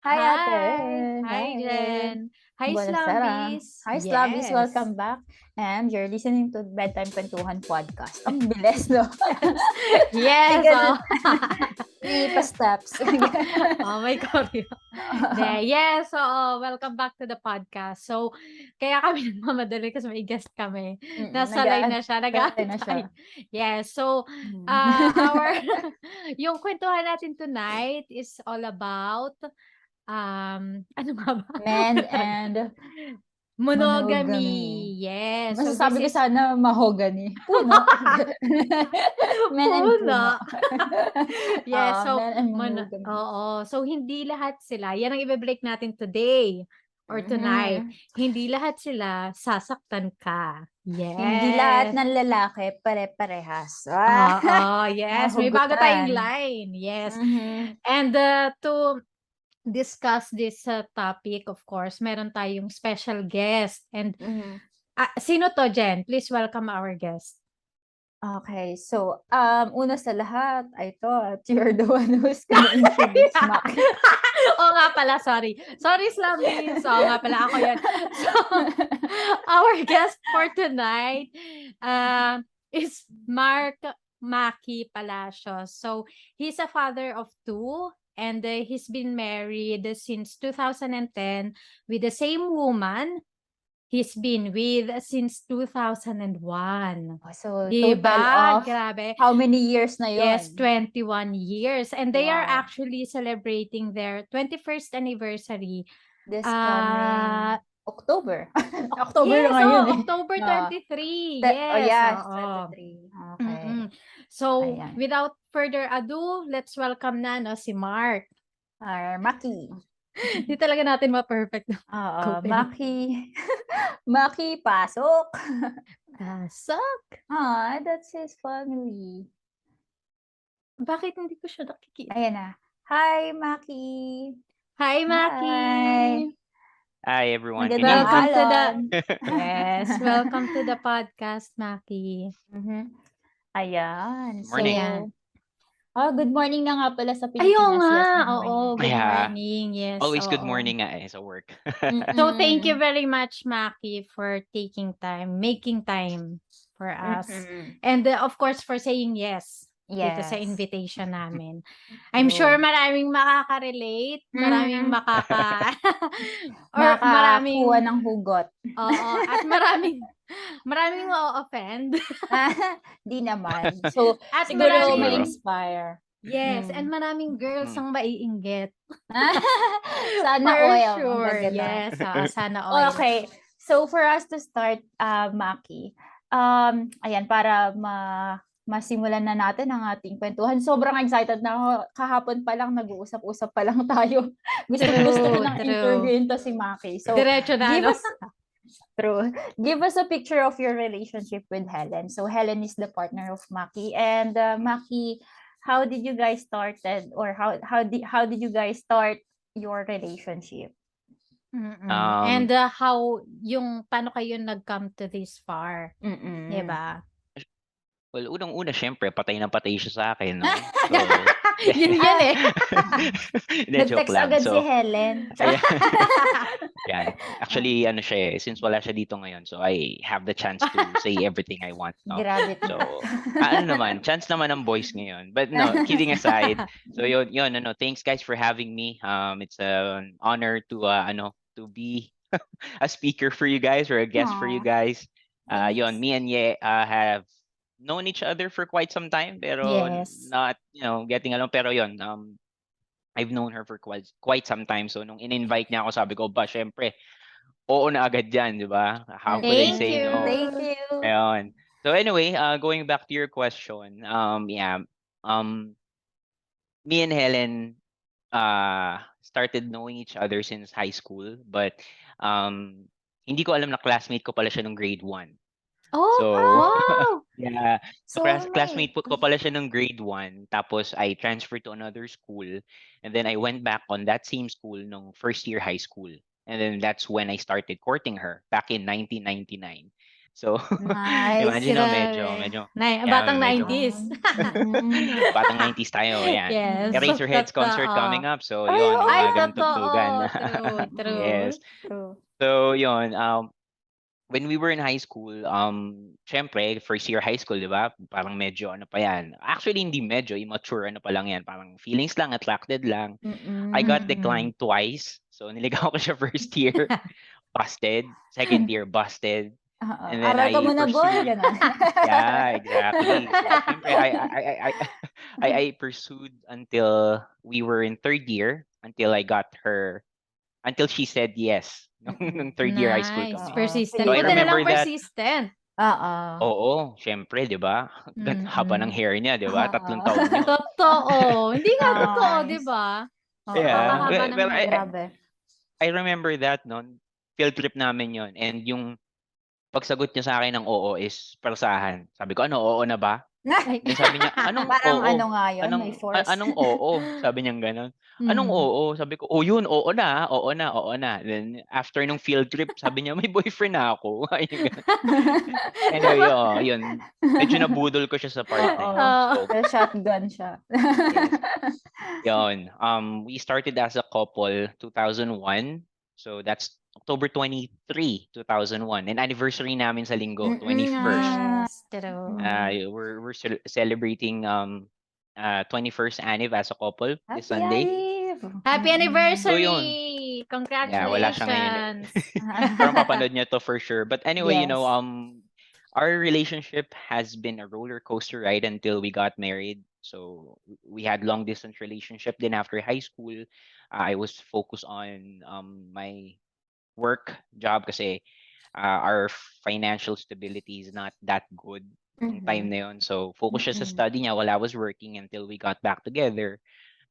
Hi, ate. Hi. Hi, Hi. Jen. Hi, Buonasera. Slumbies. Hi, Slavis. Yes. Welcome back. And you're listening to Bedtime Kwentuhan podcast. Ang bilis, no? Yes. Yes. Because Oh. three pa steps. Oh my God. Yes. So, welcome back to the podcast. So, kaya kami nagmamadali kasi may guest kami. Nasa line na siya. Nag-aantay na siya. Nag-aantay. Yes. So, Mm. our yung kwentuhan natin tonight is all about ano nga ba? Men and monogamy. Monogamy. Yes. So this Masasabi ko is sana mahogany. Puno. Men and puno. Puna. Oo, Yes. So men and monogamy. oo. So hindi lahat sila, yan ang ibe-break natin today or tonight. Mhm. Hindi lahat sila sasaktan ka. Hindi lahat Yes. ng lalaki pare-parehas. Oo, yes. May bago tayong Nahuhugutan. line. Yes. Mhm. And to discuss this topic, of course, meron tayong special guest. And Mhm. sino to, Jen? Please welcome our guest. Okay, so, una sa lahat, I thought you're the one who's gonna introduce Macky. Oo nga pala, sorry. Sorry, Slumbies. Oo nga pala, ako yan. So, our guest for tonight is Macky Palacios. So, he's a father of two and he's been married since 2010 with the same woman he's been with since 2001. Oh, so, 'Di total ba? of Grabe. how many years na Yes, yon? 21 years. And they are Wow. actually celebrating their 21st anniversary. This Uh, coming October. October na yes, ngayon eh. October Oo. 23. Oh, Yes, yes, oo. 23. Mm-mm. Okay. So, Ayan. without further ado, let's welcome na no, si Mark. Macky. Di talaga natin ma-perfect na Oo, opening. Macky. Macky, pasok. Pasok! That's his family. Bakit hindi ko siya nakikita? Ayan na. Hi, Macky. Hi, Macky! Hi. Hi everyone, can you Magandang hear Welcome me? to the alon. Yes, welcome to the podcast, Macky. Mhm. Ayan. So, Morning. Ayan. good morning na nga pala sa Ayun Pilipinas. nga, Yes, good oo, morning. good Yeah, morning. Yes, always good oo. morning nga sa work. So, thank you Mm-mm. very much, Macky, for making time for us. Mm-mm. And of course, for saying yes dito sa Yes. invitation namin. I'm sure True. maraming makaka-relate, maraming Mhm. or maraming, Makakuha ng hugot. oo, at maraming ma-offend. Di naman. So, At siguro Siguro. ma-inspire. yes, and maraming girls Mm. ang maiinggit. Sana For all. sure. Magaganon. Yes, sana all. Okay. So, for us to start, Maki, ayan, para masimulan na natin ang ating kwentuhan. Sobrang excited na ako. Kahapon pa lang, nag-uusap-usap pa lang tayo. Gusto ko True, nang true. interviewin to si Maki. So, Diretso na, give no? us, true. Give us a picture of your relationship with Helen. So, Helen is the partner of Maki. And Maki, how did you guys started or how did you guys start your relationship? And Um, paano kayo nag-come to this far? Mm. 'Di ba? well, unang-una, syempre, patay na patay siya sa akin, no? So, Yun yan eh. hindi, joke Nag-text lang. agad si So, Helen. ayan. Yan. Actually, ano siya eh, since wala siya dito ngayon, so I have the chance to say everything I want, no? Grabe So, ka. ano naman, chance naman ng boys ngayon. But no, kidding aside. So, yun, thanks guys for having me. It's an honor to be a speaker for you guys or a guest for you Aw, guys. thanks. Me and Ye have known each other for quite some time, pero Yes. not, getting along. Pero yun, I've known her for quite some time. So, nung in-invite niya ako, sabi ko, syempre, oo na agad yan, di ba? How could I Thank say you. no? Thank you. Ayun. So anyway, going back to your question, yeah, um, me and Helen started knowing each other since high school, but um, hindi ko alam na classmate ko pala siya nung grade 1. Oh, So, wow. yeah. So, classmate Soulmate. ko pala siya nung grade 1. Tapos, I transferred to another school. And then, I went back on that same school nung first year high school. And then, that's when I started courting her back in 1999. So, Nice. imagine mo, Grabe. yeah, Batang medyo 90s. Mm. batang 90s tayo, yan. Yes, Mm. Eraserheads concert coming totoo. up. So, Ay, yun, yung oo Ay, mga nga. ganun totoo. tugtugan. True, Mm. Yes. true. True. So, yun, when we were in high school, syempre, first year high school, di ba? Parang medyo ano pa yan. Actually, hindi medyo, immature ano pa lang yan. Parang feelings lang, attracted lang. I Mm. got Mm-mm. declined twice. So, niligaw ko siya first year, busted. Second year, busted. Oo. And then Aral ka I muna, boy, pursued. gano'n. Yeah, exactly. So, syempre, I pursued until we were in third year, until she said yes. Nung Mm. third year high school Nice. kami. Oo, Persistent. So, I Buti na feeling lang remember that. persistent. oo. Oo, siyempre, 'di ba? Haba ng Mm-mm. hair niya, 'di ba? 3 Oo. taon 'yun. Totoo. Hindi nga totoo, di Nice. ba? Oo. Yeah, Napakahaba ng well, hair. Grabe. I remember that no'n, field trip namin 'yon, and yung pagsagot niya sa akin ng oo is parusahan. Sabi ko, "Ano, oo na ba?" Ay. Then sabi niya, "Anong Parang oo? ano nga yun, may force. Anong oo?" Sabi niyang gano'n. "Anong Mm. oo?" Sabi ko, "Oh, 'yun, oo na, oo na, oo na." Then after nung field trip, sabi niya, "May boyfriend na ako." Yung gano'n. Anyway, oo, 'yun. Medyo nabudol ko siya sa part na 'yun. Oo. Oo. So, Shotgun siya. yes. Yon. We started as a couple 2001. So that's October 23, 2001. And anniversary namin sa linggo, Mm, 21st. Nice. True. We're celebrating 21st anniv as a couple this Happy Sunday. Alive! Happy So yun. anniversary! Yeah, wala siya ngayon eh. Congratulations! Parang papanood niya to for sure. But anyway, Yes. our relationship has been a roller coaster ride until we got married. So we had long distance relationship. Then after high school, I was focused on my work job kasi our financial stability is not that good nung time Mhm. na yun. So focus siya sa Mm. study niya while I was working until we got back together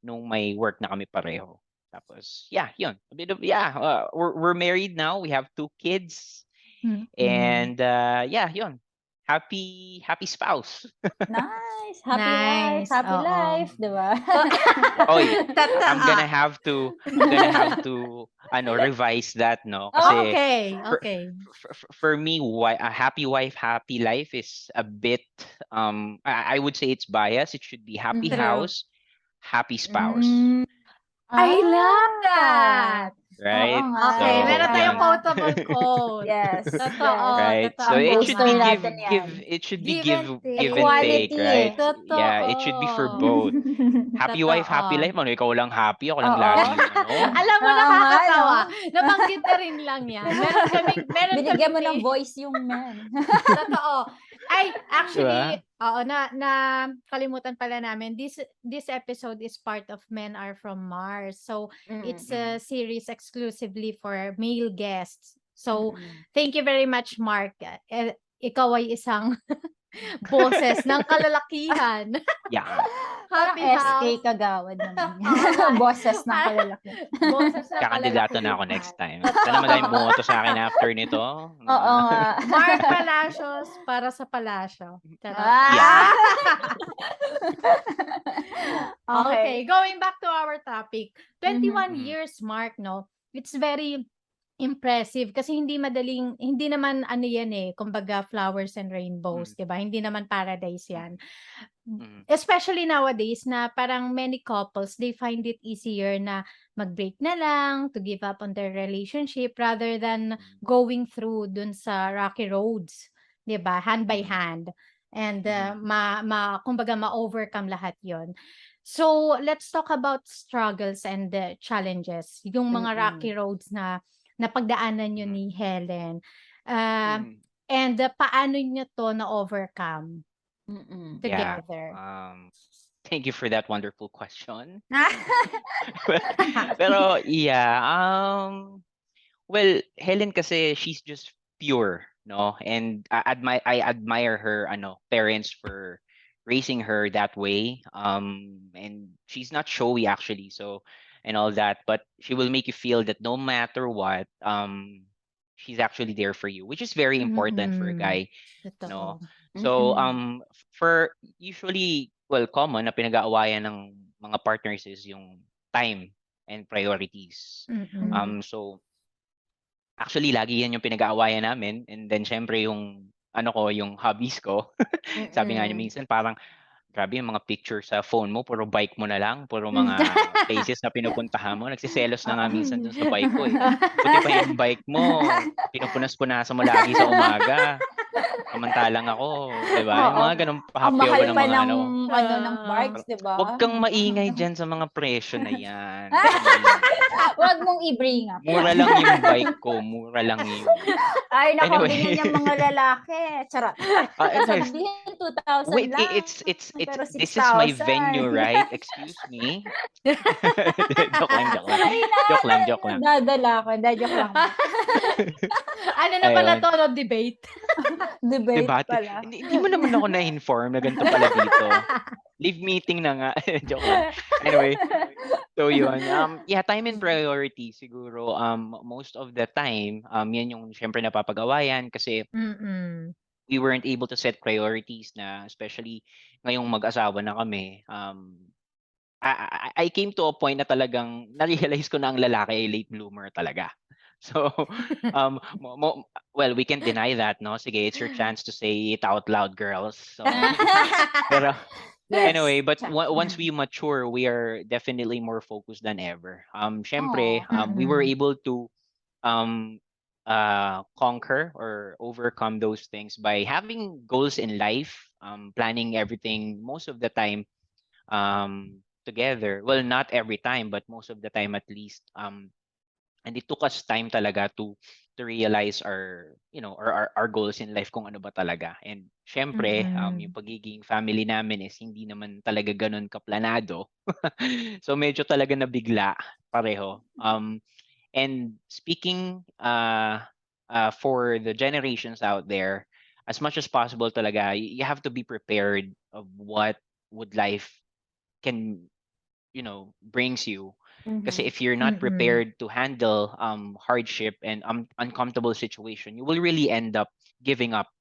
nung may work na kami pareho. Tapos, yeah, yun. A bit of, yeah, we're married now. We have 2 kids. Mm-mm. And yeah, yun. Happy spouse. Nice. Nice. Happy Oo. life, 'di ba? Oy, I'm Totoo. gonna have to I'm gonna have to revise that, no? Oo. Kasi Okay, for okay. for me, a happy wife, happy life is a bit I would say it's biased. It should be happy Mhm. True. house, happy spouse, Hmm. I love that! Oo right? nga, Okay, So, meron tayong tama. yun. quotable quote. Yes, Totoo, yes. Right? So totoo. it should Pang-booster be Tama. natin 'yan. it should be Give and give and take, Equality take. right? eh. Yeah, it should be for Totoo. both. Happy wife, happy Totoo. life. Ano, ikaw lang happy, ako lang Oo. lagi yung ano. Alam mo, Oo nga 'no? nakakatawa. Nabanggit na rin lang yan. Meron Binigyan kaming mo ng voice yung men. totoo. Ay, Di ba? actually, oo, na kalimutan pala namin. This episode is part of Men Are From Mars. So, Mm, it's a series exclusively for male guests. So, mm. thank you very much, Mark. Ikaw ay isang boses ng kalalakihan. Yeah. Parang Happy SK house. kagawad naman yan. Oo nga. Boses ng kalalaki. Boses ng Kakandidato na ako kalalakihan. next time. Sana madaming Totoo. bumoto sa akin after nito. Oo nga. Mark Palacios para sa Palasyo. Charot. Yeah. Ah! Okay, Okay. going back to our topic. 21 Mhm. years, Mark, no? It's very impressive kasi hindi naman ano yan eh, kumbaga flowers and rainbows, Mm. 'di ba? Hindi naman paradise yan. Mm. Especially nowadays na parang many couples, they find it easier na mag-break na lang, to give up on their relationship rather than Mm. going through dun sa rocky roads, 'di ba? Hand by Mhm. hand. And Mhm. kumbaga ma-overcome lahat 'yon. So, let's talk about struggles and challenges, yung mga rocky Mm. roads na napagdaanan niyo Mhm. ni Helen. Ah, Mhm. and paano niyo 'to na-overcome Mm. Yeah. together? Thank you for that wonderful question. Pero yeah, well, Helen kasi she's just pure, no? And I admire her parents for raising her that way. And she's not showy actually, so and all that, but she will make you feel that no matter what, she's actually there for you, which is very important for a Mm, guy, no? totoo. So Mm. for usually, well, common na pinag-aawayan ng mga partners is yung time and priorities. Mm. So actually lagi yan yung pinag-aawayan namin, and then syempre yung ano ko, yung hobbies ko. Sabi nga niya Mm. minsan parang, "Grabe yung mga picture sa phone mo puro bike mo na lang, puro Mm. mga places na pinupuntahan mo." Nagseselos na Oo. nga minsan dun sa bike ko, eh. Buti pa yung bike mo pinupunas-punasan mo lagi sa umaga, samantalang ako, 'di ba, yung Oo. mga gano'ng Ang pahapyaw ba mahal ng pa mga ng ano. ano, ng Ah. bikes, 'di "Wag ba? kang maingay diyan sa mga presyo na 'yan." Wag mong i-bring up Mura 'yan. lang yung bike ko, mura lang yun. Ay naku, Anyway. ganyan yung mga lalaki, charot. Anyways, Sasabihin 2,000 wait, lang, it's pero this is my 6,000. venue, right? Excuse me? Joke lang, joke lang. Kanina Joke lang, joke lang. nadadala ako, hindi, joke lang. Ano na pala Ayun, 'to, no, debate? Debate debate. pala. Hindi mo naman ako na-inform na ganito pala dito. Leave meeting na nga. Joke lang. Anyway, so yun. Yeah, time and priority siguro. Most of the time, yan yung syempre napapag-awayan kasi Mm. we weren't able to set priorities na especially ngayong mag-asawa na kami. I came to a point na talagang na-realize ko na ang lalaki ay late bloomer talaga. So, well, we can deny that, no? Sige, it's your chance to say it out loud, girls. So, pero Yes. anyway, but once we mature, we are definitely more focused than ever. Syempre, Aw. we were Mm. able to um conquer or overcome those things by having goals in life, planning everything most of the time together. Well, not every time, but most of the time at least. And it took us time talaga to realize our our goals in life kung ano ba talaga. And syempre, yung Mm. pagiging family namin is hindi naman talaga ganun kaplanado. So medyo talaga nabigla pareho. And speaking for the generations out there, as much as possible talaga, you have to be prepared of what would life can brings you. Kasi Mhm. if you're not Mm. prepared to handle hardship and uncomfortable situation, you will really end up giving up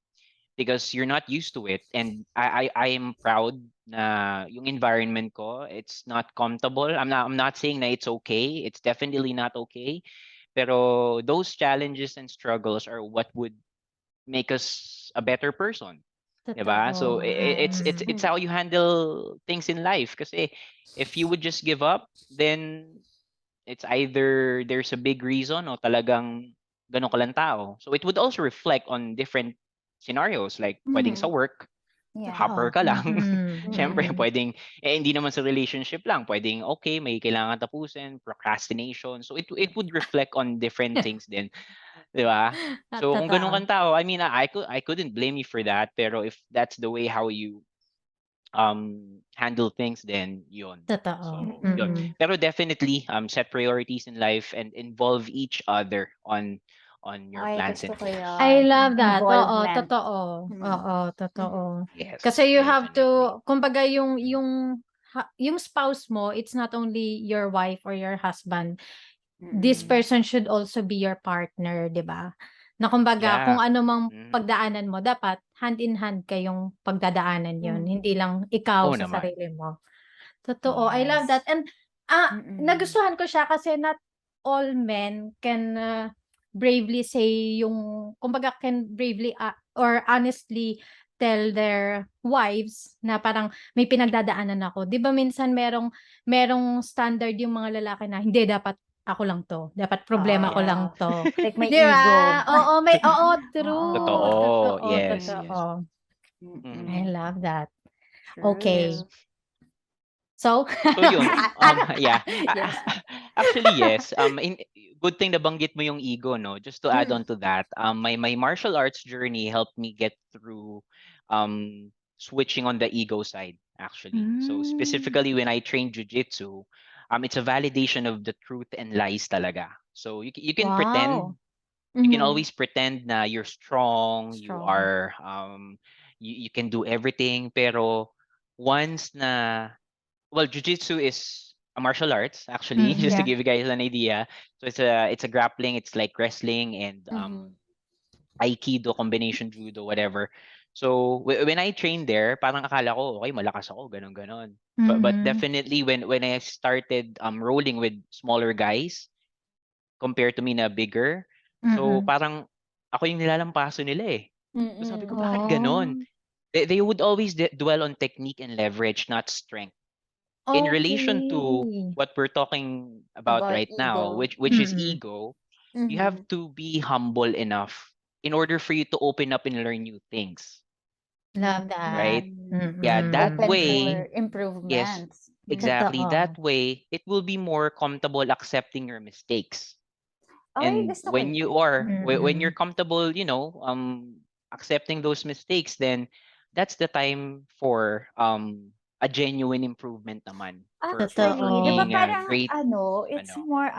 because you're not used to it. And I am proud na yung environment ko, it's not comfortable. I'm not saying na it's okay. It's definitely not okay. Pero those challenges and struggles are what would make us a better person. 'Di ba? So Totoo. it's Mm. how you handle things in life kasi if you would just give up, then it's either there's a big reason o talagang ganun ka lang tao. So it would also reflect on different scenarios like pwedeng sa Mhm. work, Yeah. hopper Totoo. ka lang. Mm. Siyempre Mm. Mm. pwedeng hindi naman sa relationship lang, pwedeng okay, may kailangan tapusin, procrastination. So it would reflect on different things din, 'di ba? So kung ganun Totoo. kang tao, I mean, I couldn't blame you for that, pero if that's the way how you handle things, then yun. Totoo. So yun. Mm. Pero definitely set priorities in life and involve each other on your Ay, plans gusto in ko life. I 'yan. love that. Oo, Involvement. totoo. Mm. Oo, totoo. Yes, Kasi you have definitely. to, kumbaga yung spouse mo, it's not only your wife or your husband. This Mm. person should also be your partner, 'di ba? Na kumbaga kung Yeah. ano mang Mhm. pagdaanan mo, dapat hand in hand kayong pagdadaanan yon, Mm. hindi lang ikaw Oo sa naman. sarili mo. Totoo, I love that. Yes. And Mm. nagustuhan ko siya kasi not all men can bravely say yung, kumbaga can bravely or honestly tell their wives na parang may pinagdadaanan ako. 'Di ba minsan merong standard yung mga lalaki na hindi, dapat ako lang 'to, dapat problema ko lang Oo. 'to. Like may 'Di ba? ego. Oo, oo, Oo. true. Totoo. Totoo, Yes, Mm. yes. totoo. I Mhm. Mm. love that. Yes. Okay. True. So, So yun, yeah. Yes. Actually, yes. Good thing nabanggit mo yung ego, no? Just to add on to that, my martial arts journey helped me get through switching on the ego side, actually. So Hmm. specifically when I trained jujitsu, it's a validation of the truth and lies talaga. So you can pretend, wow. you can Mhm. always pretend na you're strong, you Strong. are you can do everything, pero once na well, jujitsu is a martial arts actually, just to Mm. Yeah. give you guys an idea. So it's a grappling, it's like wrestling and Mhm. aikido combination judo whatever. So when I trained there, parang akala ko okay, malakas ako, ganun ganon. But Mhm. definitely when I started rolling with smaller guys compared to me na bigger, So Mm. parang ako yung nilalampaso nila eh. So sabi ko, Mm. bakit ganon? Oh, They would always dwell on technique and leverage, not strength. In relation to okay. what we're talking about About right now, ego. which is Mm. ego, you have Mhm. to be humble enough in order for you to open up and learn new things, Love that. right? Mm. Yeah, that Mm. Open way, for Agree. yes, improvements. exactly. That Totoo. way, it will be more comfortable accepting your mistakes. Ay, And gusto ko when you yan. are, when you're Mm. comfortable, accepting those mistakes, then that's the time for a genuine improvement naman for Actually, 'di ba being Totoo. a parang great it's ano. more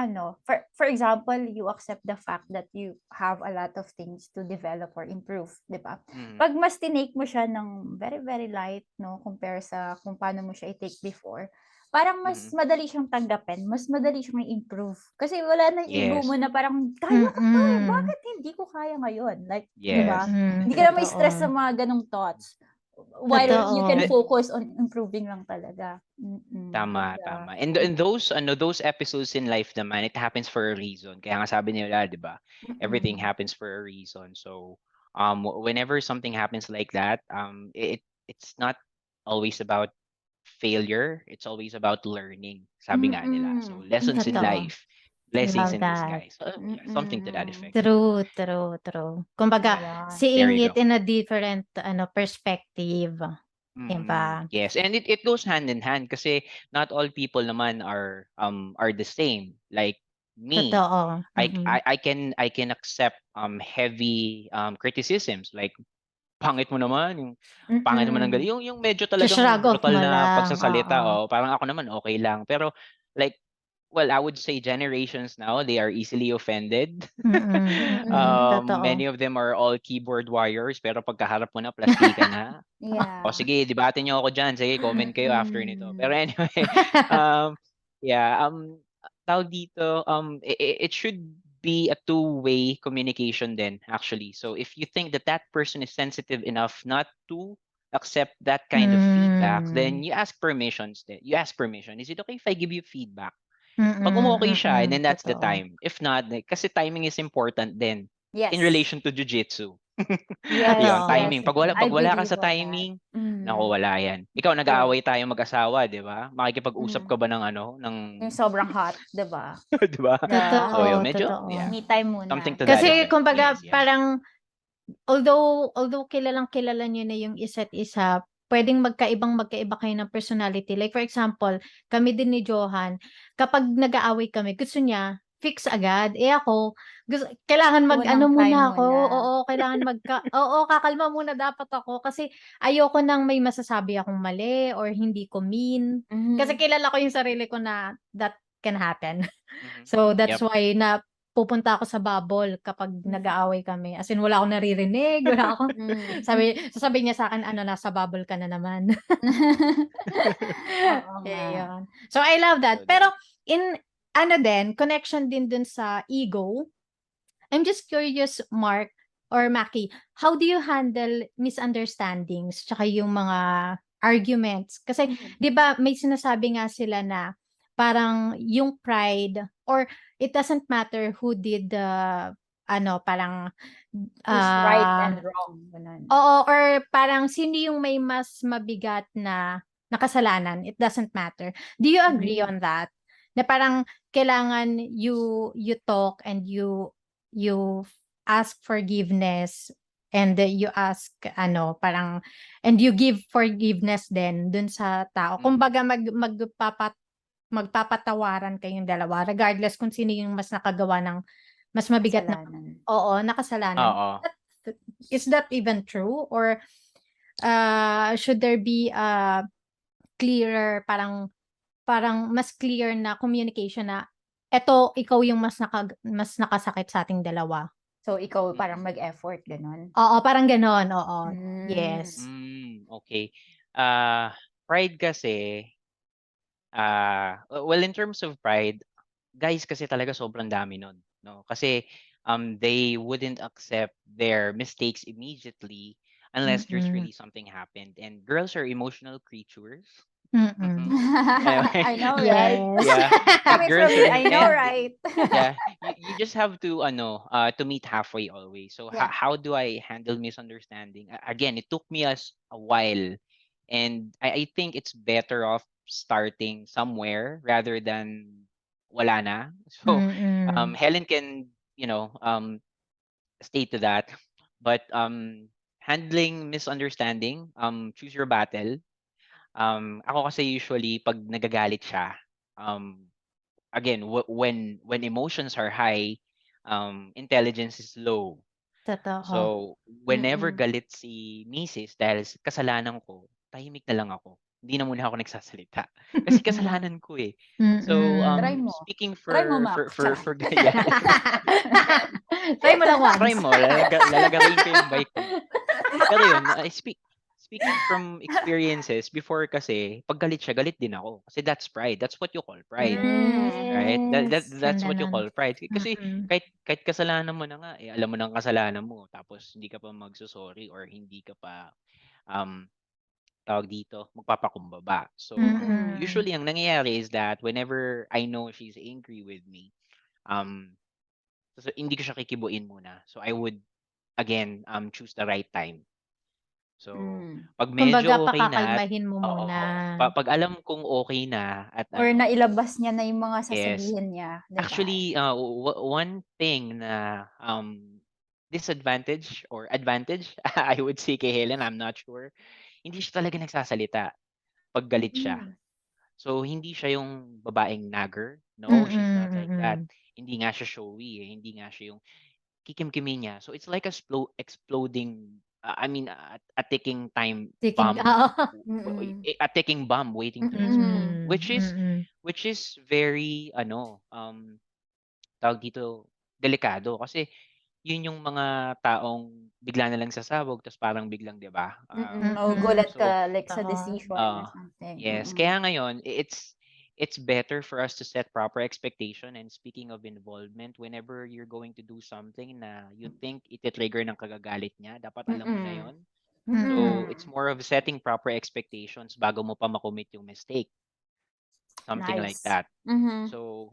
for example, you accept the fact that you have a lot of things to develop or improve, 'di ba? Mm, 'Pag mas tinake mo siya ng very, very light, 'no, compare sa kung paano mo siya i-take before, parang mas mhm. madali siyang tanggapin, mas madali siyang i-improve. Kasi wala na yung ego mo Yes. na parang, "Kaya ko 'to, eh, Mm. bakit hindi ko kaya ngayon?" Like, 'di ba? Yes. Hindi ka na mai-stress sa Totoo. mga gano'ng thoughts. While Yes. you can Totoo. focus on improving lang talaga. Tama, Ganda. tama. And those episodes in life naman, it happens for a reason. Kaya nga sabi nila, 'di ba? Everything Mm. happens for a reason. So, whenever something happens like that, it's not always about failure. It's always about learning. Sabi nga nila. So, Mm. lessons in Totoo. Mm. life, blessings Love in that. disguise. Yeah, something to that Mm. effect. True, true, true. Kumbaga, Ayan. There seeing you it go. in a different perspective, 'di Mm, ba? yes, and it goes hand in hand kasi not all people naman are the same. Like me, Totoo. Mm. I can accept heavy criticisms like pangit mo naman, yung pangit mo ng Mm. yung medyo talagang Sho-shrug off brutal mo na lang, oo. pagsasalita, oh, parang ako naman okay lang. Pero like, well, I would say generations now, they are easily offended. Totoo. Many of them are all keyboard warriors pero pagkaharap mo na plastikan na. O Yeah. sige, debate niyo ako diyan. Sige, comment kayo after nito. Pero Mm. anyway, um yeah, tawag dito, it should be a two-way communication then actually. So if you think that that person is sensitive enough not to accept that kind of feedback, then Hmm. you ask permissions then. You ask permission. Is it okay if I give you feedback? Pag umokey siya, and then that's the Totoo. time. If not, like, kasi timing is important din in Yes. relation to jujitsu. Yes, Yun, Totoo. yes. timing. Pag I wala ka believe sa on that. timing, naku, Mm. wala yan. Ikaw, True. nag-aaway tayong mag-asawa, 'di ba? Makikipag-usap Mm. ka ba ng ano, ng Yung sobrang hot, 'di ba? 'di ba? Yeah. So, yun, Totoo, medyo, yeah, totoo. Me time something muna. to that Kasi effect. kumbaga Yes, yes. parang although kilalang-kilala niyo na yung isa't isa, puwedeng magkaiba kayo ng personality. Like for example, kami din ni Johan, kapag nag-aaway kami gusto niya fix agad. Eh, ako kailangan Unang mag-ano time muna ako, muna. oo, kailangan kakalma muna dapat ako kasi ayoko ng may masasabi akong mali or hindi ko mean. Kasi Mhm. kilala ko yung sarili ko na that can happen. Mhm. So, that's Yep. why na pupunta ako sa bubble kapag Mm. nag-aaway kami. As in, wala akong naririnig, wala akong Mm. sasabihin niya sa'kin, "Ano, nasa bubble ka na naman." Oo nga. Ayun. So, I love that. So, Pero there. in ano din, connection din dun sa ego, I'm just curious, Mark or Mackie, how do you handle misunderstandings tsaka yung mga arguments? Kasi Mhm. 'di ba may sinasabi nga sila na parang yung pride or it doesn't matter who did the ano parang Who's right ah and wrong, gano'n. oo, or parang sino yung may mas mabigat na kasalanan, it doesn't matter. Do you agree Hmm. on that? Na parang kailangan you talk and you ask forgiveness and you ask ano, parang and you give forgiveness din dun sa tao. Mhm. Kumbaga magpapatawaran kayong dalawa regardless kung sino yung mas nakagawa ng mas mabigat na Kasalanan. oo, na kasalanan. Oo. Is that even true or should there be a clearer parang mas clear na communication na eto ikaw yung mas nakasakit sa ating dalawa. So, ikaw Mhm. parang mag-effort, gano'n? Oo, parang gano'n, oo. Hmm. Yes. Okay. Pride kasi, well, in terms of pride, guys kasi talaga sobrang dami nun, 'no? Kasi, they wouldn't accept their mistakes immediately unless there's Mm. really something happened. And girls are emotional creatures. Mm-mm. Anyway, I know, right? Yes. yeah, Coming girls from me, are, I know, and right? yeah, you just have to to meet halfway always. So Yeah. how do I handle misunderstanding? Again, it took me us a while, and I think it's better off starting somewhere rather than wala na. So Mm-mm. Helen can, state to that. But handling misunderstanding, choose your battle. Ako kasi usually pag nagagalit siya, um again, when emotions are high, intelligence is low. Totoo. So whenever Mm-mm. galit si Mrs. dahil sa kasalanan ko, tahimik na lang ako. Hindi na muna ako nagsasalita. Kasi kasalanan ko eh. So Try Mm-mm. mo. speaking Try mo, for Mac. for yeah, Try mo lang try once. mo, lalagarin ko yung bike mo. Pero yun, speaking from experiences, before kasi, pag galit siya, galit din ako. Kasi that's pride. That's what you call pride. Right? Yes. That's Ganda what you nun. call pride. Kasi Mm-mm. kahit kasalanan mo na nga, alam mo ng kasalanan mo, tapos hindi ka pa magsusorry or hindi ka pa, um, tawag dito, magpapakumbaba. So, Mm-mm. Mm-mm. usually, ang nangyayari is that whenever I know she's angry with me, um, so hindi ko siya kikibuin muna. So, I would, again, choose the right time. So, Mm. pag Kumbaga, medyo okay na at pakakalmahin mo oo, muna. pag alam kong okay na at Or nailabas niya na yung mga yes. sasabihin niya, 'di ba? Actually, one thing na disadvantage or advantage, I would say kay Helen, I'm not sure. Hindi siya talaga nagsasalita pag galit siya. Mm. So, hindi siya yung babaeng nagger. No, she's not like that. Mm-mm. Hindi nga siya showy eh. Hindi nga siya yung kikimkimin niya. So, it's like a exploding, I mean, a ticking time Ticking. bomb, Mm. a ticking bomb waiting to explode, Mm. Mm-mm. which is Mm-mm. very tawag dito, delikado kasi yun yung mga taong bigla na lang sasabog tapos parang biglang 'di ba? Mm-mm. Magugulat So ka like sa Totoo. decision or uh something. yes, kaya ngayon it's better for us to set proper expectation. And speaking of involvement, whenever you're going to do something na you think iti-trigger ng kagagalit niya, dapat alam mo na Mm. yon. So Mm-mm. it's more of setting proper expectations bago mo pa makommit yung mistake. Something like Nice. that. Mhm. So,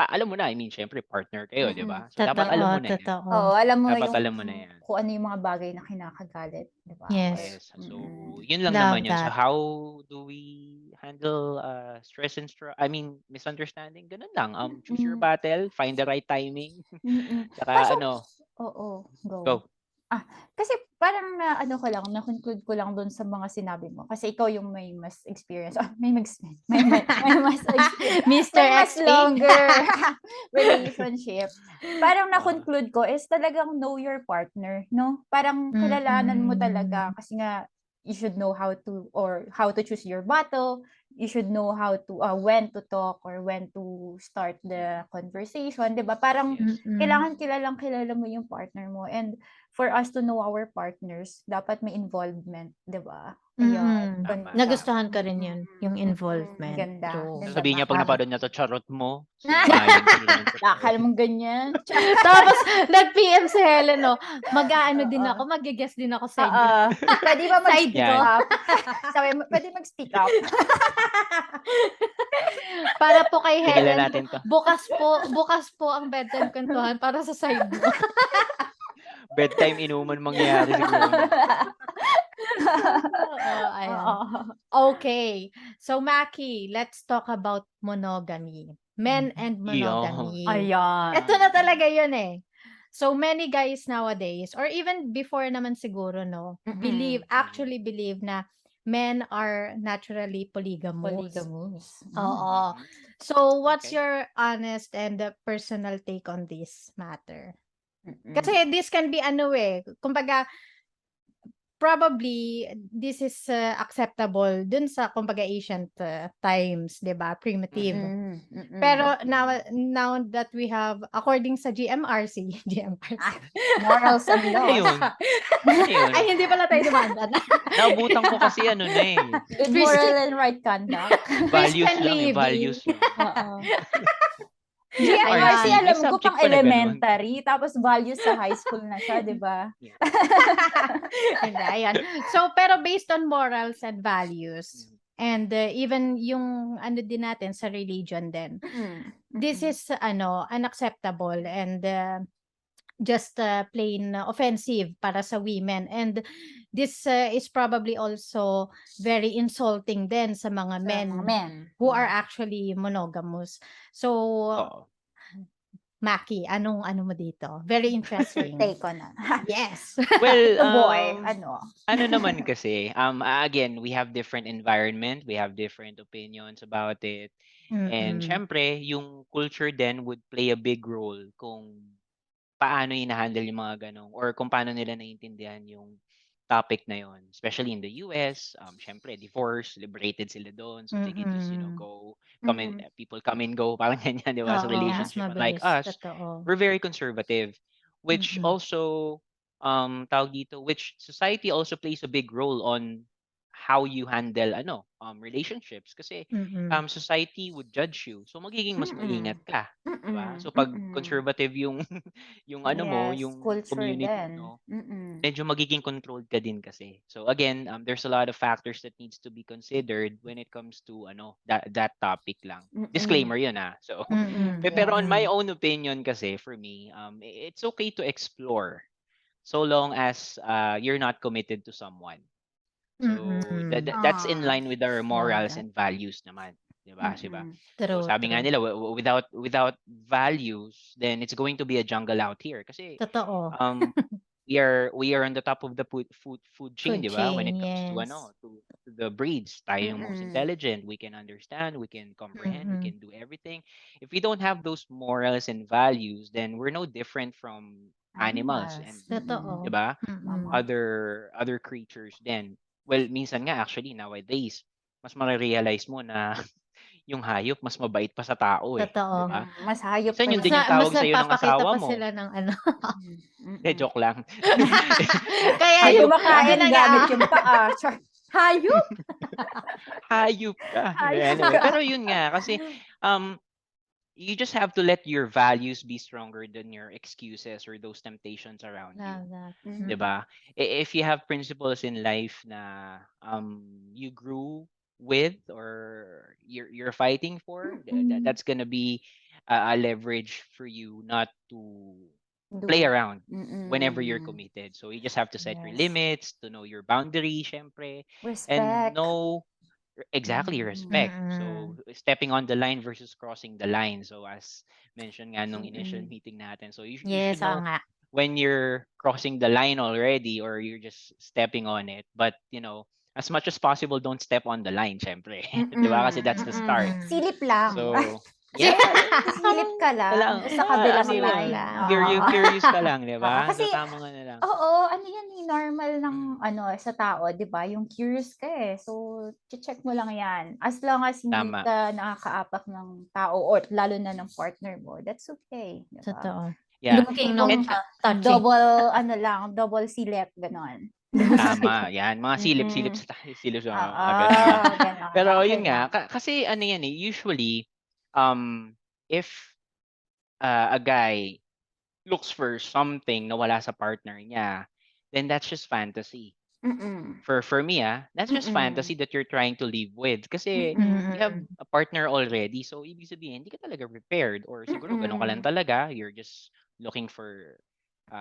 alam mo na, I mean, syempre partner kayo, 'di Mm. ba? So dapat Totoo, alam mo na 'yan. totoo. Oo, alam mo Dapat yung alam mo na 'yan. kung ano yung mga bagay na kinakagalit, 'di ba? Or Yes. Yes. So, mm. yun lang naman Love yun. So, that. how do we handle stress and I mean, misunderstanding? Ganun lang. Choose your Mm. battle, find the right timing. Mm. Tsaka Kaso ano, oo, go. go. Kasi parang na-ano ko lang, na-conclude ko lang dun sa mga sinabi mo. Kasi ikaw yung may mas experience. May mas experience. Mr. May mas XP. longer relationship. Parang Uh, na-conclude ko is talagang know your partner, no? Parang kilalanan mo talaga Mm-mm. kasi nga you should know how to choose your battle. You should know how to when to talk or when to start the conversation, 'di ba? Parang yes. Mm-mm. kailangan kilala mo yung partner mo, and for us to know our partners, dapat may involvement, 'di ba? Ayun, Mm-mm. Tama, ganda. Nagustuhan ko rin yun, yung involvement. Ganda. True. Ganda, Sasabihin niya Mac. pag Para. napanood niya to, charot mo. Sinungaling ka, hindi naman totoo. Akala mong ganyan. Tapos, nag-PM si Helen, no? Mag-aano din Oo. ako, mag-guess din ako sa Oo. inyo. Pwede ba Side mag-speak ko. up? Sabi mo, pwede mag-speak up. Para po kay Tigilan Helen, natin to. bukas po ang bedtime kwentuhan para sa side mo. Bedtime inuman mangyayari siguro. Ayan. Oo. Okay. So, Macky, let's talk about monogamy. Men and monogamy. Ayan. Ito na talaga yun eh. So, many guys nowadays, or even before naman siguro, no, actually believe na men are naturally polygamous. Oo. Mhm. So, what's Okay. your honest and personal take on this matter? Mm-mm. Kasi this can be kumbaga, probably this is acceptable dun sa kumbaga ancient times, 'di ba? Primitive. Mm-mm. Pero now that we have, according sa GMRC, Morals and Ano laws. yun? Ano yun? Ay, hindi pala tayo dumanda. Naabutan ko kasi ano na eh. Good moral and right conduct. Values Christian lang eh. living. Values lang. Oo. Ayan. GMRC, May alam mo ko subject pang pa na ganun. elementary, tapos values sa high school na siya, di ba? Hindi, ayan. So, pero based on morals and values, And even yung ano din natin sa religion din. This is unacceptable and just plain offensive para sa women. And this is probably also very insulting din sa mga men who are actually monogamous. So, Oo. Macky, anong ano mo dito? Very interesting. Take on na. Yes. Well, The boy, ano? ano naman kasi, again, we have different environment, we have different opinions about it. And Mm-mm. syempre, yung culture din would play a big role kung paano hina-handle yung mga ganong or kung paano nila naiintindihan yung topic na yon, especially in the US. Syempre, divorce, liberated sila doon, so they can just Mm-mm. people come and go, parang ganyan, di ba, sa Oo, mas relationship. Like mabilis. us, Totoo. we're very conservative, which Mm-mm. also tawag dito, which society also plays a big role on how you handle relationships kasi Mm-mm. society would judge you, so magiging mas maingat ka, di ba? So pag Mm. conservative yung yung ano mo, Yes, yung culture community din. mo, medyo magiging controlled ka din kasi. So again, there's a lot of factors that needs to be considered when it comes to that topic lang. Disclaimer 'yun So Mm-mm. pero on my Mm-mm. own opinion kasi for me, it's okay to explore so long as you're not committed to someone. So Mm-mm. that's in line with our Love morals that. and values naman, 'di ba? So True, sabi nga true. nila without values, then it's going to be a jungle out here kasi Totoo. um we are on the top of the food chain, Food 'di ba? When chain, it comes to yes. to the breeds, tayo yung most intelligent, we can understand, we can comprehend, we Mm-mm. can do everything. If we don't have those morals and values, then we're no different from animals and Totoo. 'di ba? Mm-mm. Other creatures then. Well, minsan nga actually nowadays, mas mare-realize mo na yung hayop mas mabait pa sa tao eh, 'di Totoo. ba? Mas hayop Minsan pa yun yung din yung Mas tawag sa ng nagpapakita asawa pa mo. sila ng ano. Joke lang. Kaya Ay, yung, Hayop ka. yun kumakain na nga, gamit yung paa. Char. hayop. Hayop ka. Hayop Anyway, ka. pero yun nga kasi um you just have to let your values be stronger than your excuses or those temptations around you. Love that. 'Di ba? If you have principles in life na you grew with or you're fighting for, that's gonna be a leverage for you not to play Do. around whenever you're committed. So you just have to set your Yes. limits, to know your boundaries, syempre, and Respect. know exactly respect. Mm-mm. So stepping on the line versus crossing the line. So as mentioned nga nung initial meeting natin, so you should Yes, oo know nga. when you're crossing the line already or you're just stepping on it. But as much as possible, don't step on the line, syempre. 'Di ba? Kasi that's the start. Mm-mm. Silip lang. So, Si yeah, Silip ka lang lang, sa kabilang silip ano, line. lang. curious ka lang, 'di ba? Kasi, So tama nga na lang. oo, ano yan eh, normal ng Mm, sa tao, di ba? Yung curious ka eh. So, check mo lang yan. As long as hindi tama. ka nakakaapak ng tao or lalo na ng partner mo, that's okay. Di ba? Totoo. Yeah. Looking, no Yung touching. double silip, ganon. Tama, yan. Mga silip-silip Mm-mm. silip sa Oo, ganun nga. ganon. Pero Okay yun nga, lang. kasi ano yan eh, usually, if a guy looks for something na wala sa partner niya, then that's just fantasy. Mm-mm. For me, that's just Mm-mm. fantasy that you're trying to live with. Kasi Mm-mm. you have Mm-mm. a partner already, so ibig sabihin, hindi ka talaga prepared. Or siguro ganun ka lang Mm-mm. talaga, you're just looking for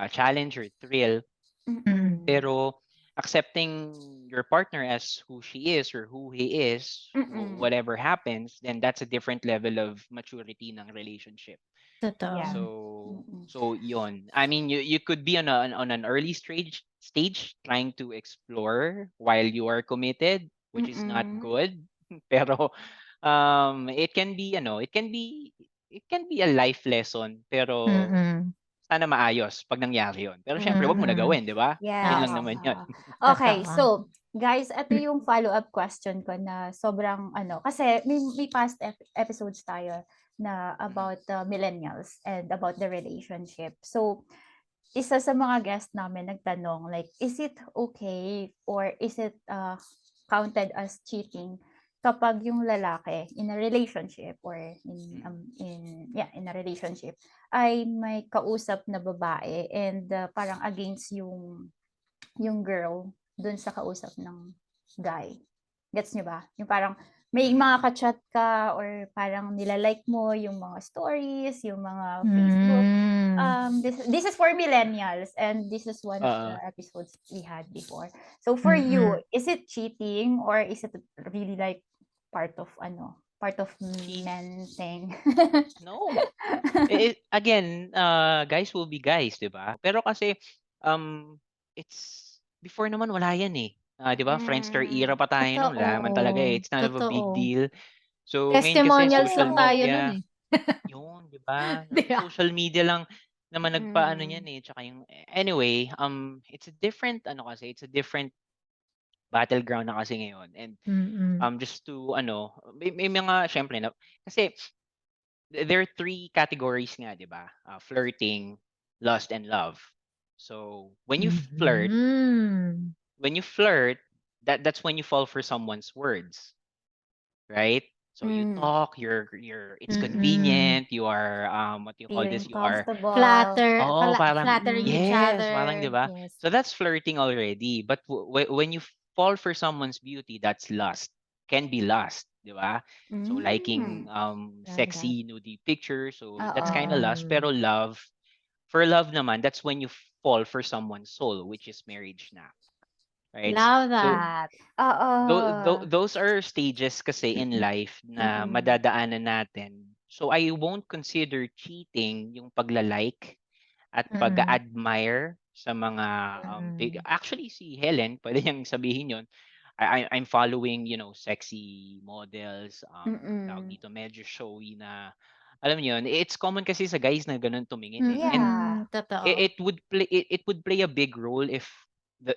challenge or thrill. Mm-mm. Pero accepting your partner as who she is or who he is, Mm-mm. whatever happens, then that's a different level of maturity ng relationship. Yeah. Totoo. Mm-mm. So yon. I mean, you could be on an early stage trying to explore while you are committed, which is not Mm-mm. good. Pero it can be a life lesson, pero Mm-mm. sana maayos pag nangyari yon. Pero syempre, wag mo na Mm-mm. gawin, 'di ba? Yun Yes. lang Oo. naman yun. Okay, Totoo. so guys, ito yung follow-up question ko na sobrang kasi may past episodes tayo na about millennials and about the relationship. So, isa sa mga guest namin nagtanong like, is it okay or is it counted as cheating kapag yung lalaki in a relationship or in a relationship ay may kausap na babae and parang against yung girl dun sa kausap ng guy. Gets niyo ba? Yung parang may mga ka-chat ka or parang nilalike mo yung mga stories, yung mga Facebook. This is for millennials and this is one of the Oo. episodes we had before. So for you, is it cheating or is it really like part of Cheat men thing? no. Again, guys will be guys, 'di ba? Pero kasi it's before naman wala yan eh. 'Di ba? Friendster era pa tayo noon, wala naman talaga eh. Totoo. It's not of a big Totoo. deal. So ngayon kasi Testimonials social lang tayo nun media, eh. yun, 'di ba? Di ba? Social media lang naman nagpaano Mm. niyan eh. Tsaka yung anyway, it's a different it's a different battleground na kasi ngayon. And Mm. just to may mga syempre na kasi there are three categories nga, 'di ba? Flirting, lust, and love. So Mhm. when you flirt, that's when you fall for someone's words, right? So you Mm. talk, it's Mm. convenient, you are what do you call this? Feeling You are comfortable. parang Flattering each yes, parang other. 'di ba? Yes. So that's flirting already. But when you fall for someone's beauty, that's lust. Can be lust, 'di ba? So liking Mm. Love that. sexy nudie pictures, so that's Oo. kind of lust. Pero love, for love naman, that's when you fall for someone's soul, which is marriage na, right? Love So that. Oo. those are stages kasi in life na Mm. madadaanan natin. So I won't consider cheating yung pagla-like at Mm. pag-admire sa mga Mm. actually si Helen, pwede niyang sabihin yon. I'm following, sexy models, tawag Mm. dito, medyo showy na, alam niyo yun, it's common kasi sa guys na ganun tumingin eh. And Yeah. Totoo. it would play a big role if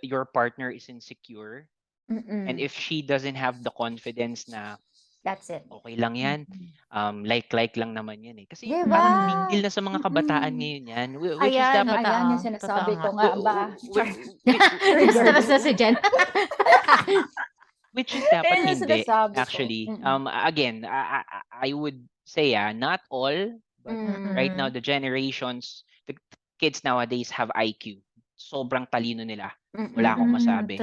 your partner is insecure and Mm. if she doesn't have the confidence na That's it. okay lang yan, Mm. like lang naman yan eh. 'Di Kasi ba? parang big deal na sa mga kabataan Mm. ngayon yan, which is Ayan, dapat ayan yung Totoo. Totoo sinasabi nga. ko nga ba. Char. Triggered. Tapos na si Jen. which is dapat Ayan yung hindi sinasabi ko. actually. Mm. Again, I would say not all, but right now Mm. the kids nowadays have IQ. Sobrang talino nila. Wala akong masabi.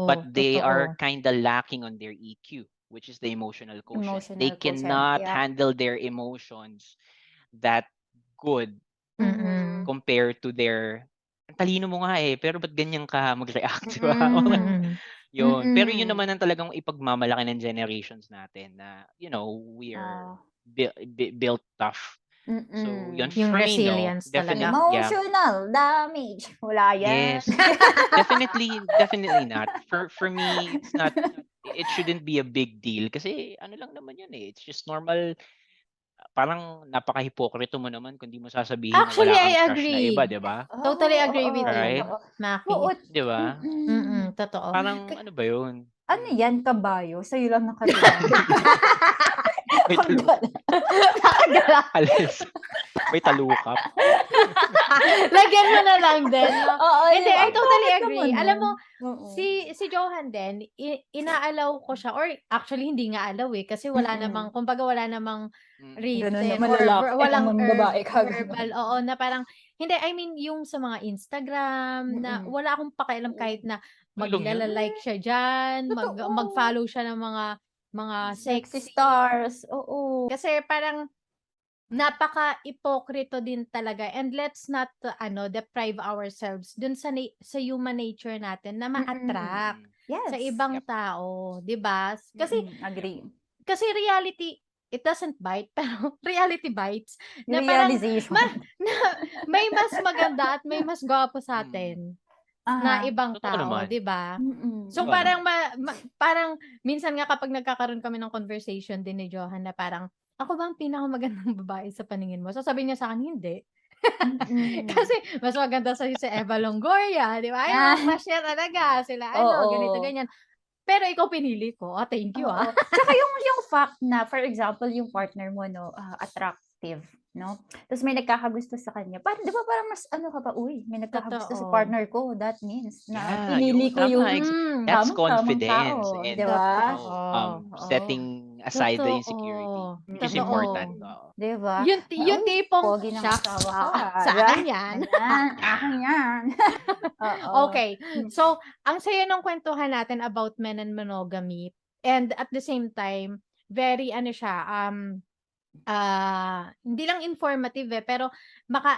But Totoo. they are Totoo. kind of lacking on their EQ, which is the emotional quotient. They Emotional quotient. cannot Yeah. handle their emotions that good Mm. compared to their ang talino mo nga eh, pero ba't ganyan ka mag-react, di ba? Mm. Mm. Yun. Pero yun Mm. naman ang talagang ipagmamalaki ng generations natin na, we are Oh. built tough. So, yun, Mm. Yung for me, no, resilience talaga. definitely, yeah. Emotional damage. Wala yan. Yes. Definitely not. For me, it shouldn't be a big deal kasi ano lang naman yun eh. It's just normal. Parang napaka-hipokrito mo naman kung di mo sasabihin na Actually, wala kang I crush na iba, agree. 'di ba? Totally Oo, agree with oo, Right? you, totoo. Oo. Macky. 'Di ba? Totoo. Parang ano ba 'yun? Ano yan, kabayo? Sa'yo lang nakatingin. May Nakagala. alis. May talukap. Lagyan mo na lang din. No? Oo, Hindi, I totally bakit agree. naman Alam mo, nun? Oo. si Johan din, inaalaw ko siya, or actually hindi nga alaw eh, kasi wala namang, kumbaga wala namang Ganun written naman or lalaki. walang Naman babae ka. verbal, oo, na parang, hindi, I mean, yung sa mga Instagram, na wala akong pakialam kahit na Okay lang yan. maglalalike siya dyan, Totoo. mag-follow siya ng mga Sexy sexy. stars. Oo. Kasi parang, napaka-ipokrito din talaga, and let's not deprive ourselves dun sa human nature natin na ma-attract Yes. sa ibang Yep. tao, 'di ba? Agree. Kasi reality, it doesn't bite, pero reality bites, na Yung parang realization. may mas maganda at may mas gwapo sa atin na ibang Totoo tao, naman. 'di ba? So Totoo parang naman. parang minsan nga kapag nagkakaroon kami ng conversation din ni Johan na parang, ako ba ang pinakamagandang babae sa paningin mo? Sasabihin niya sa akin, hindi. Kasi mas maganda sa'yo si Eva Longoria, di ba? Ay, mga crush niya talaga. Sila, ganito, Oo. ganyan. Pero ikaw pinili ko. Oh, thank you, Oo. Tsaka yung fact na, for example, yung partner mo, no, attractive, no? Tapos may nagkakagusto sa kanya. Parang, di ba parang mas ano ka pa, uy, may nagkakagusto sa Totoo. partner ko. That means na Yeah, pinili ko tama. yung That's tamang confidence tao. and Di ba? Totoo. setting aside the insecurity, Totoo. which is Totoo. important. Oo. Di ba? Yung Uy, tipong, pogi ng siya, asawa ko. sa akin yan. Ayan, akin yan. Oo. Okay. So, ang saya ng kwentuhan natin about men and monogamy. And at the same time, very ano siya, hindi lang informative pero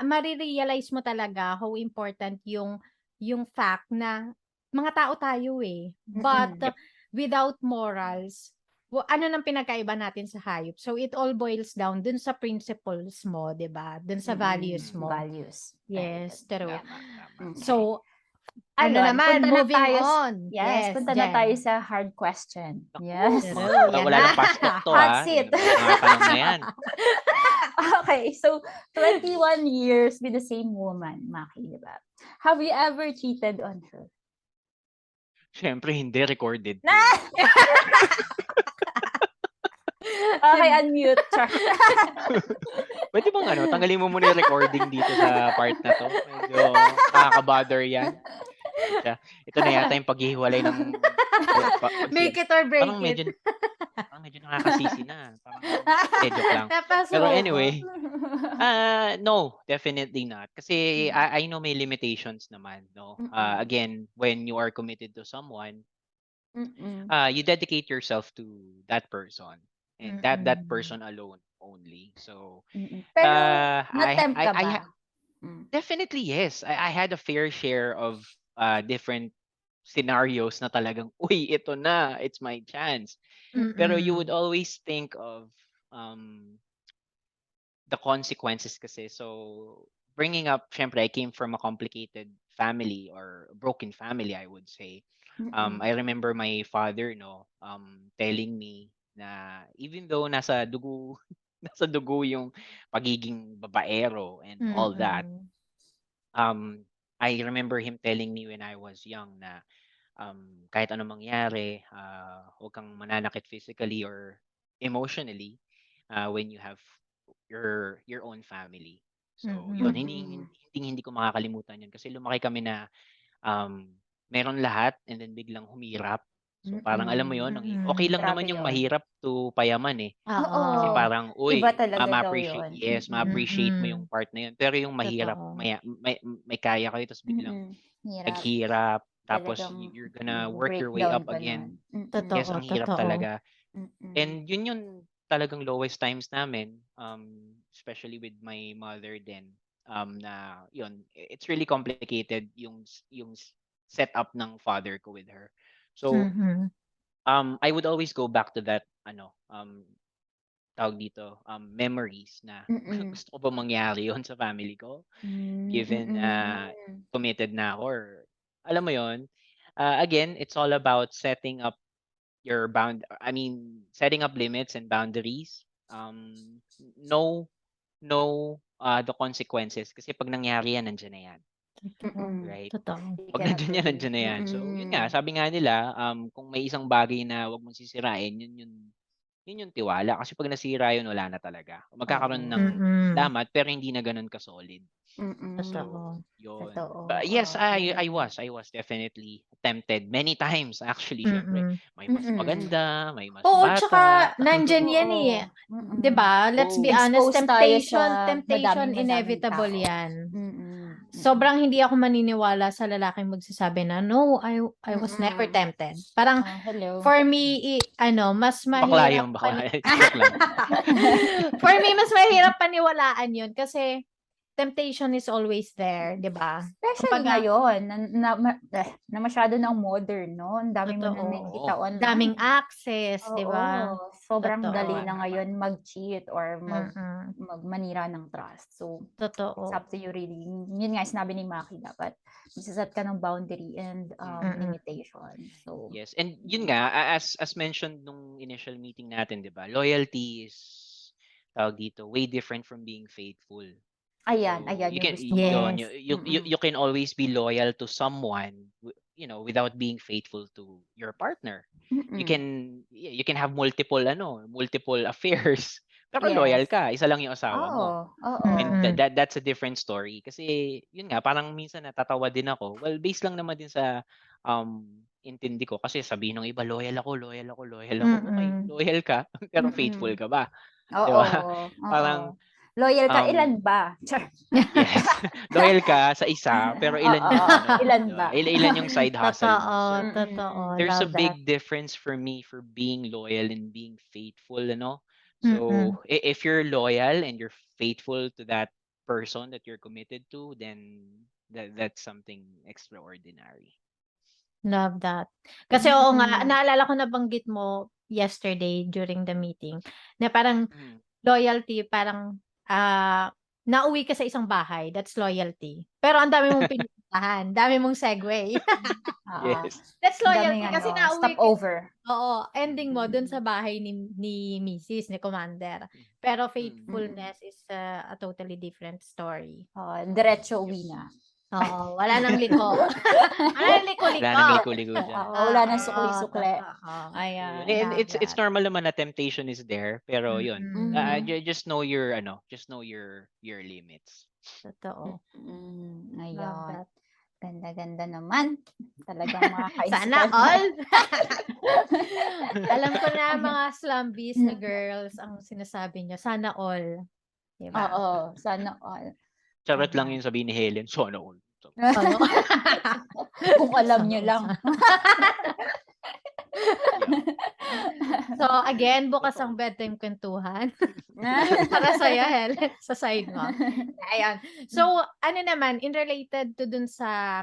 marirealize mo talaga how important yung fact na mga tao tayo eh. But Mm-mm. without morals, ano nang pinagkaiba natin sa hayop? So it all boils down dun sa principles mo, 'di ba? Dun sa values Mm. mo. Values. Very good. Yes, true. Tama. Okay. So ano Ayun, naman, punta na moving tayo. on. Yes, Yes, punta na tayo Jen. sa hard question. Naku, Yes. True, yan wala na. lang fast talk to Hot Yung seat. mga tanong na yan. Okay, so 21 years with the same woman, Macky, di ba? Have you ever cheated on her? Siyempre, hindi. Recorded to. Na! Okay, unmute. Char. Pwede bang tanggalin mo muna yung recording dito sa part na to? Medyo nakaka-bother yan. Ito na yata yung paghihiwalay ng Make it or break parang it. medyo nakakasisi na. Parang joke lang. Pero Napasubo. anyway, no, definitely not. Kasi I know may limitations naman, no. Again, when you are committed to someone, you dedicate yourself to that person and that person alone only. So, Pero, I na-tempt ka I ba? definitely yes. I had a fair share of different scenarios na talagang, uy, ito na, it's my chance. Pero you would always think of the consequences kasi. So, bringing up, syempre, I came from a complicated family or a broken family, I would say. I remember my father, telling me na even though nasa dugo, nasa dugo yung pagiging babaero and all that, I remember him telling me when I was young na kahit anong mangyari, huwag kang mananakit physically or emotionally when you have your own family. So, yun, hindi ko makakalimutan yun kasi lumaki kami na meron lahat and then biglang humirap. So, parang alam mo yun, okay lang naman Grabe yung yun. mahirap to payaman eh. Kasi Oo. parang, Iba uy, talaga daw ma-appreciate, yun. yes, ma-appreciate mo yung part na yun. Pero yung mahirap, Totoo. may kaya kayo, tapos biglang Hirap. naghirap, tapos Talagang you're gonna work your way breakdown up ka again. nun. Yes, Totoo, ang hirap totoo. talaga. And yun yung talagang lowest times namin, especially with my mother then, na yun, it's really complicated yung setup ng father ko with her. So, I would always go back to that, tawag dito, memories na gusto ko ba mangyari yon sa family ko, given committed na ako or, alam mo yon, again, it's all about setting up setting up limits and boundaries. Know the consequences kasi pag nangyari yan, nandiyan na yan. Right? Totoo. You Pag cannot nandiyan yan, really. nandiyan na yan. So, yun nga, sabi nga nila, kung may isang bagay na wag mong sisirain, yun yung tiwala. Kasi pag nasira yun, wala na talaga. Magkakaroon ng lamat, pero hindi na ganun ka-solid. Totoo. So, yun. Totoo. But yes, I Maganda. was definitely tempted many times actually. Syempre, may mas maganda, may mas Oo, bata. tsaka nandyan yan eh. 'Di ba? Let's be Oo. honest, Exposed tayo sa temptation madaming inevitable tao. yan. Sobrang hindi ako maniniwala sa lalaking magsasabi na, no, I was never tempted. Parang, Hello. for me, mas Bakla mahirap yung bakla. Joke lang. For me, mas mahirap paniwalaan yun kasi temptation is always there, 'di ba? Especially Kumbaga, ngayon, na masyado ng modern, no? Ang dami mo na totoo. nakikita online. Daming access, 'di Oo, ba? sobrang Totoo. dali na ngayon mag-cheat or Mm. manira ng trust. So, it's Totoo. up to you really. Yun nga sinabi ni Macky, dapat set ka ng boundary and limitation. So, Yes. And yun nga, as mentioned nung initial meeting natin, 'di ba? Loyalty is tawag dito, way different from being faithful. ayan, So, ayan you yung can gusto ko. yun, Yes. you can always be loyal to someone, without being faithful to your partner. You can have multiple affairs. Pero loyal Yes. ka, isa lang yung asawa mo. Oo. And that's a different story. Kasi yun nga, parang minsan natatawa din ako. Well, based lang naman din sa intindi ko. Kasi sabihin ng iba, loyal ako, loyal ako, loyal ako. Okay, loyal ka, pero faithful ka ba? Di Oo. ba? Parang Loyal ka, Um, ilan ba? Char. yes. Loyal ka sa isa, pero ilan Oo, yung ano, ilan di ba? ba? Ilan yung side hustle mo. Totoo, So, totoo. there's a Love that. big difference for me for being loyal and being faithful, Mm-mm. So, if you're loyal and you're faithful to that person that you're committed to, then that's something extraordinary. Love that. Kasi oo nga, Mm. naalala ko nabanggit mo yesterday during the meeting na parang Mhm. loyalty, parang nauwi ka sa isang bahay, that's loyalty. Pero ang dami mong pinupuntahan, dami mong segue. Oo. Yes. That's Ang daming loyalty kasi ano, nauwi ka. stopover. Oo, ending mo dun sa Mm. bahay ni Mrs., ni Commander. Pero Mm. faithfulness is a totally different story. Diretso Yep. uwi na. Oo, wala nang liko. Wala nang liko-liko. Wala nang ligo-ligo dyan. Wala nang Oo, sukli-sukli. totoo. Ayun. Ayan. And it's Love that. normal naman na temptation is there, pero yun. Mm, Just know your limits. totoo. Love Ayun. that. Ganda-ganda naman. Talagang Sana makaka-inspire. all. Alam ko na mga slumbies na girls ang sinasabi nyo. Sana all. Diba? Oo, sana all. Charot lang Ayan. yun sabihin ni Helen. So, ano? Ano? Kung alam nyo lang. So, again, bukas Totoo. ang bedtime kwentuhan. Para sa'yo, Helen, sa side mo. Ayan. So, ano naman, in related to dun sa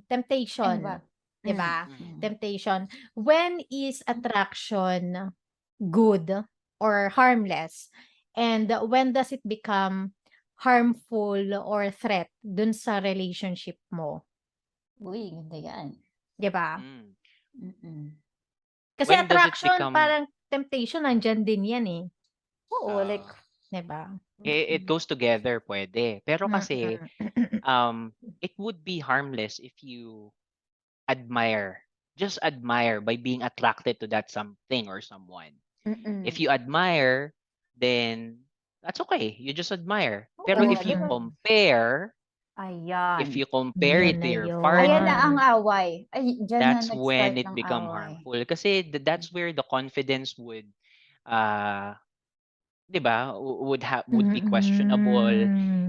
temptation. Ano ba? Diba? Mm. Temptation. When is attraction good or harmless? And when does it become harmful or threat dun sa relationship mo? Uy, ganda yan. Diba? Mm. Mm-mm. Kasi When does it attraction, become- parang temptation, nandyan din yan eh. Oo, like, Diba? It goes together, pwede. Pero kasi, Mm-mm. it would be harmless if you admire. Just admire by being attracted to that something or someone. If you admire, then that's okay. You just admire. Pero Oo, if you diba? compare, Ayan. if you compare Yan it to na your yun. Ayan na partner, ang away. Ay, dyan na that's nag-start when it ng become away. harmful. Kasi that's where the confidence would, uh, 'di ba, would be questionable,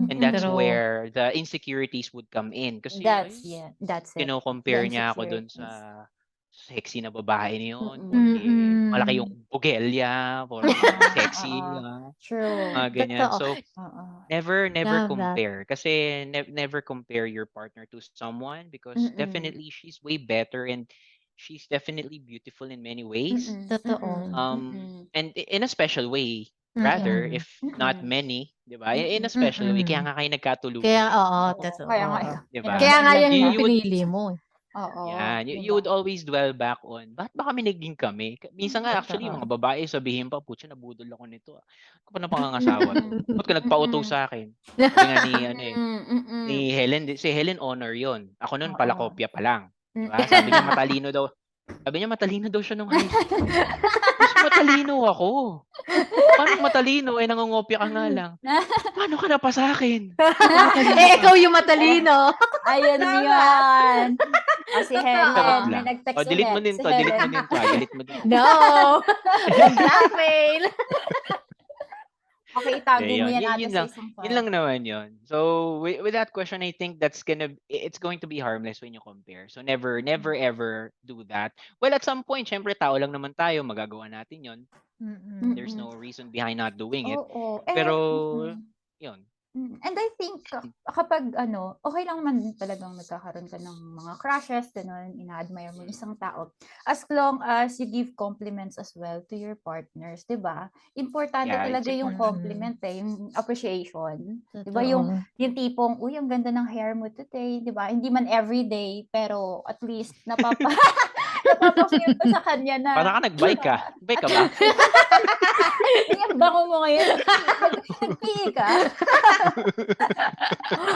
and that's True. where the insecurities would come in. Kasi That's ay, it. kino-compare The niya ako dun sa insecurities. sexy na babae na yun, Mm-mm. porque malaki Mm-mm. yung bugelya, porque sexy, Oo. True. mga ganyan. Totoo. So, Oo. never Love that. compare. Kasi never compare your partner to someone because definitely she's way better and she's definitely beautiful in many ways. Totoo. And in a special way, rather, Mm-mm. if not many, 'di ba? In a special way, kaya Mm-mm. nga kayo nagkatuluyan Kaya, eh. oo, Oo, kaya nga, oo. 'Di ba? Kaya nga yan You- yung you would- pinili mo. Oo. Yan. You diba? would always dwell back on, bakit ba kami naging kami? Minsan nga actually, yung mga babae sabihin pa, putya, nabudol ako nito. Ako pa na pangangasawa to. Ba't ka nagpa-utos sa akin? Sabi nga ni, ni Helen, si Helen honor yon. Ako nun pala Oo. kopya pa lang. Diba? Sabi niya matalino daw siya nung high school. Mas matalino ako. Paano matalino? Nangungopya ka nga lang. Paano ka na pa sa akin? Ikaw yung matalino. Ayun yan. Si Helen, Charot may lang. nag-text Delete mo ulit. din Si to. Delete mo Helen. din to. Delete mo din. No. Blackmail. Okay, itago mo Yun, yan ata yun sa lang. isang Yun lang naman yun. So, with that question, I think it's going to be harmless when you compare. So, never ever do that. Well, at some point, syempre, tao lang naman tayo. Magagawa natin yun. There's no reason behind not doing it. Oo. Pero, yun. And I think kapag okay lang man talagang nagkakaroon ka ng mga crushes, ganun, ina-admire mo isang tao. As long as you give compliments as well to your partners, 'di ba? Importante Yeah, it's talaga yung important. compliment yung appreciation. 'Di ba? Yung tipong, uy, ang ganda ng hair mo today, 'di ba? Hindi man everyday, pero at least napapa-feel ko sa kanya na Para ka nag-bike ka. Bike ka ba? ang bango mo ngayon. Nag-PE ka?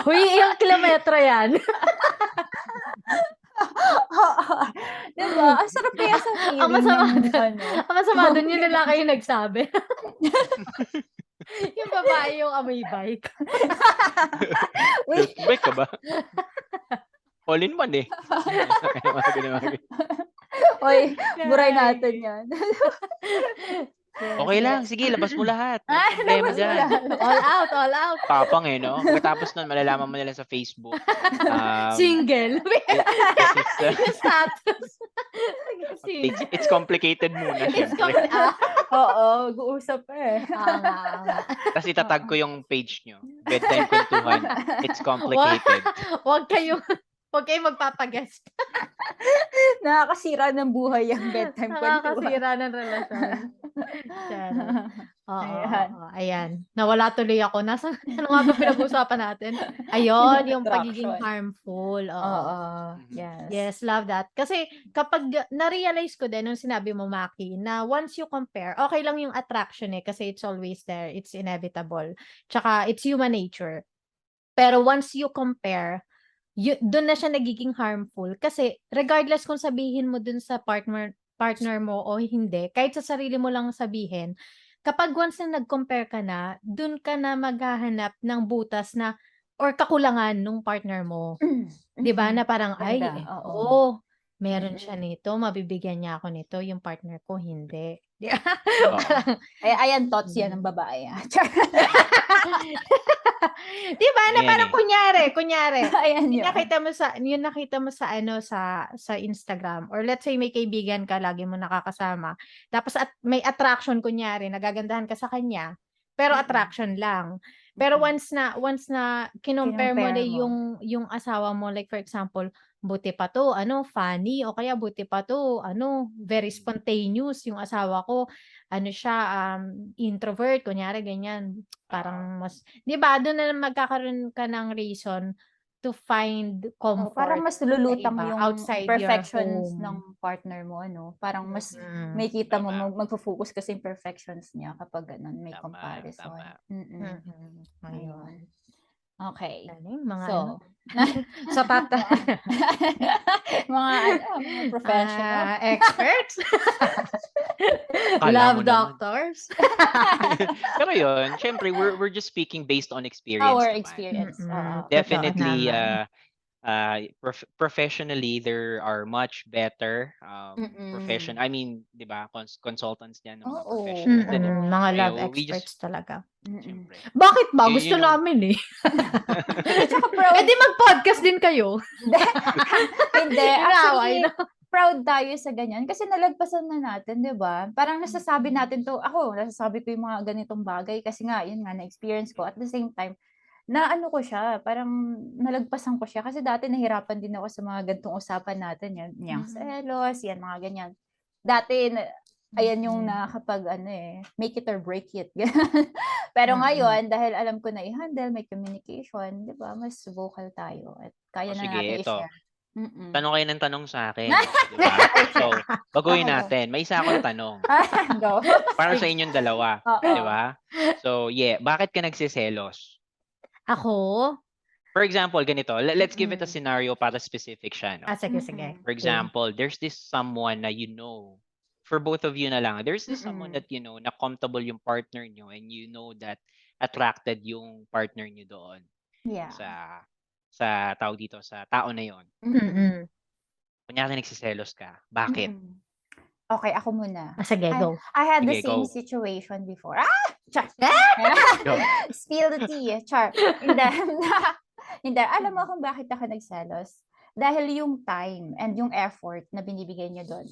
Uy, ilang kilometro yan? Diba? Ang sarap kaya sa feeling Ang masama ng Ang masama doon yung lalaki yung nagsabi. Yung babae yung amoy bike. Uy, Bike ka ba? All in one eh. Oy, buray natin yan. Yes, Okay lang, yes. sige, labas mo lahat. Walang problema Labas mo dyan. lahat. All out, all out. Tapang no? Pagkatapos nun, malalaman mo nila sa Facebook. Single. This is, Yung status. Single. it's complicated muna, It's syempre. Oo, mag-uusap eh. Oo nga, oo nga. Tapos itatag ko yung page nyo. Bedtime Kwentuhan. It's complicated. Huwag kayong magpapaguest. Nakakasira ng buhay ang bedtime kwentuhan. Nakakasira ng relasyon. Charot. Oo, Ayan. oo, ayan. Nawala tuloy ako. Ano nga ba pinag-usapan natin? Ayun, yung pagiging Attraction. harmful. Oo. Oo. Mhm. Yes. Yes, love that. Kasi kapag na-realize ko din nung sinabi mo, Macky, na once you compare, okay lang yung attraction kasi it's always there. It's inevitable. Tsaka it's human nature. Pero once you compare, doon na siya nagiging harmful. Kasi regardless kung sabihin mo dun sa partner mo o hindi, kahit sa sarili mo lang sabihin, kapag once na nag-compare ka na, dun ka na maghahanap ng butas na or kakulangan nung partner mo. 'Di ba? Na parang, Ganda, ay, oo. meron siya nito, mabibigyan niya ako nito, yung partner ko hindi. Di ba? Oo. Ayan, thoughts yan ng babae. Di ba? Na Ayan parang kunyari, Ayan yung yun. nakita mo sa sa Instagram or let's say may kaibigan ka lagi mo nakakasama. Tapos may attraction kunyari, nagagandahan ka sa kanya, pero attraction lang. Pero once na kinompare mo na Kinompare mo. yung asawa mo, like for example, buti pa to, funny, o kaya buti pa to, very spontaneous yung asawa ko, siya, introvert, kunyari ganyan, parang mas, 'di ba, doon na magkakaroon ka ng reason to find Oh, parang comfort mas sa lulutang iba yung outside your perfections ng home. partner mo, Parang mas Mm. makikita mo, Tama. magfo-focus kasi yung perfections niya kapag ganun, may Tama, comparison. tama. Mm. Ayun. Ayun. Okay. Galing, mga So, sa tata. mga professional. Experts. Akala mo Love naman. doctors. Pero yun, syempre, we're just speaking based on experience Our naman. experience. Oo. Definitely, Totoo naman. professionally, there are much better Mm-mm. I mean, di ba, consultants yan ng mga Oo. professional. And then, Mga love we experts just, talaga. Mm-mm. syempre. Bakit ba? Yun Gusto yung- namin eh. Tsaka proud. Eh di mag-podcast din kayo. Hindi. Inaaway Actually, proud tayo sa ganyan. Kasi nalagpasan na natin, di ba? Parang nasasabi natin to. Ako, nasasabi ko yung mga ganitong bagay. Kasi nga, yun nga, na-experience ko. At the same time, na ano ko siya, parang nalagpasan ko siya. Kasi dati nahirapan din ako sa mga ganitong usapan natin. Yung selos, yan, mga ganyan. Dati, ayan yung nakakapag, make it or break it. Pero ngayon, dahil alam ko na i-handle, may communication, di ba? Mas vocal tayo. At kaya na sige, natin ito. i-share. Mm-mm. Tanong kayo ng tanong sa akin. Di ba? So, baguhin natin. May isa akong tanong. Go. Para sa inyong dalawa. Oo. Di ba? So, bakit ka nagsiselos? Ako? For example, ganito. Let's give it a scenario para specific siya. No? Sige, sige. For example, there's this someone na for both of you na lang, there's this someone that na comfortable yung partner nyo and you know that attracted yung partner nyo doon. Yeah. Sa tao dito, sa tao na yon. Kunyari nagsiselos ka. Bakit? Okay, ako muna. Sige, go. I had the Sige, same go. situation before. Char. Go. Spill the tea. Char. Hindi. Alam mo kung bakit ako nagselos? Dahil yung time and yung effort na binibigay niyo doon.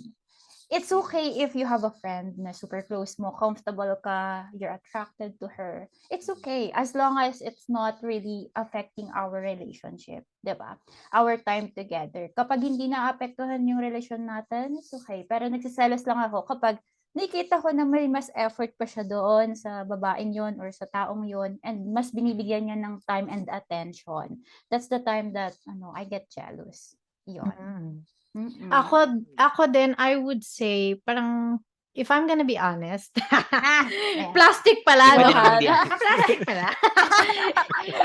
It's okay if you have a friend na super close mo, comfortable ka, you're attracted to her. It's okay as long as it's not really affecting our relationship, 'di ba? Our time together. Kapag hindi naapektuhan yung relasyon natin, it's okay. Pero nagsiselos lang ako kapag nakikita ko na may mas effort pa siya doon sa babaeng yon or sa taong yon and mas binibigyan niya ng time and attention. That's the time that I get jealous. Yon. Ako din, I would say, parang, if I'm gonna be honest, plastic pala, no? Plastic pala.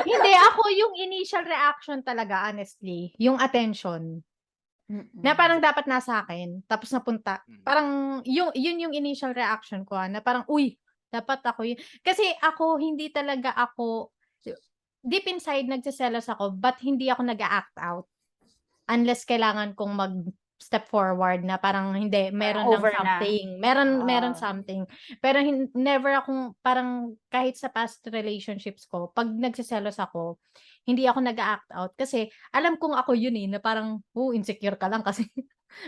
Hindi, ako yung initial reaction talaga, honestly, yung attention. Na parang dapat nasa akin, tapos napunta. Parang, yun yung initial reaction ko, na parang, uy, dapat ako yun. Kasi ako, hindi talaga ako, deep inside, nagsiselos ako, but hindi ako nag-act out. Unless kailangan kong step forward na parang hindi, meron ng over na. something. Meron Oo. something. Pero never akong parang kahit sa past relationships ko, pag nagseselos ako, hindi ako nag-a-act out kasi alam kong ako yun eh, na parang, insecure ka lang kasi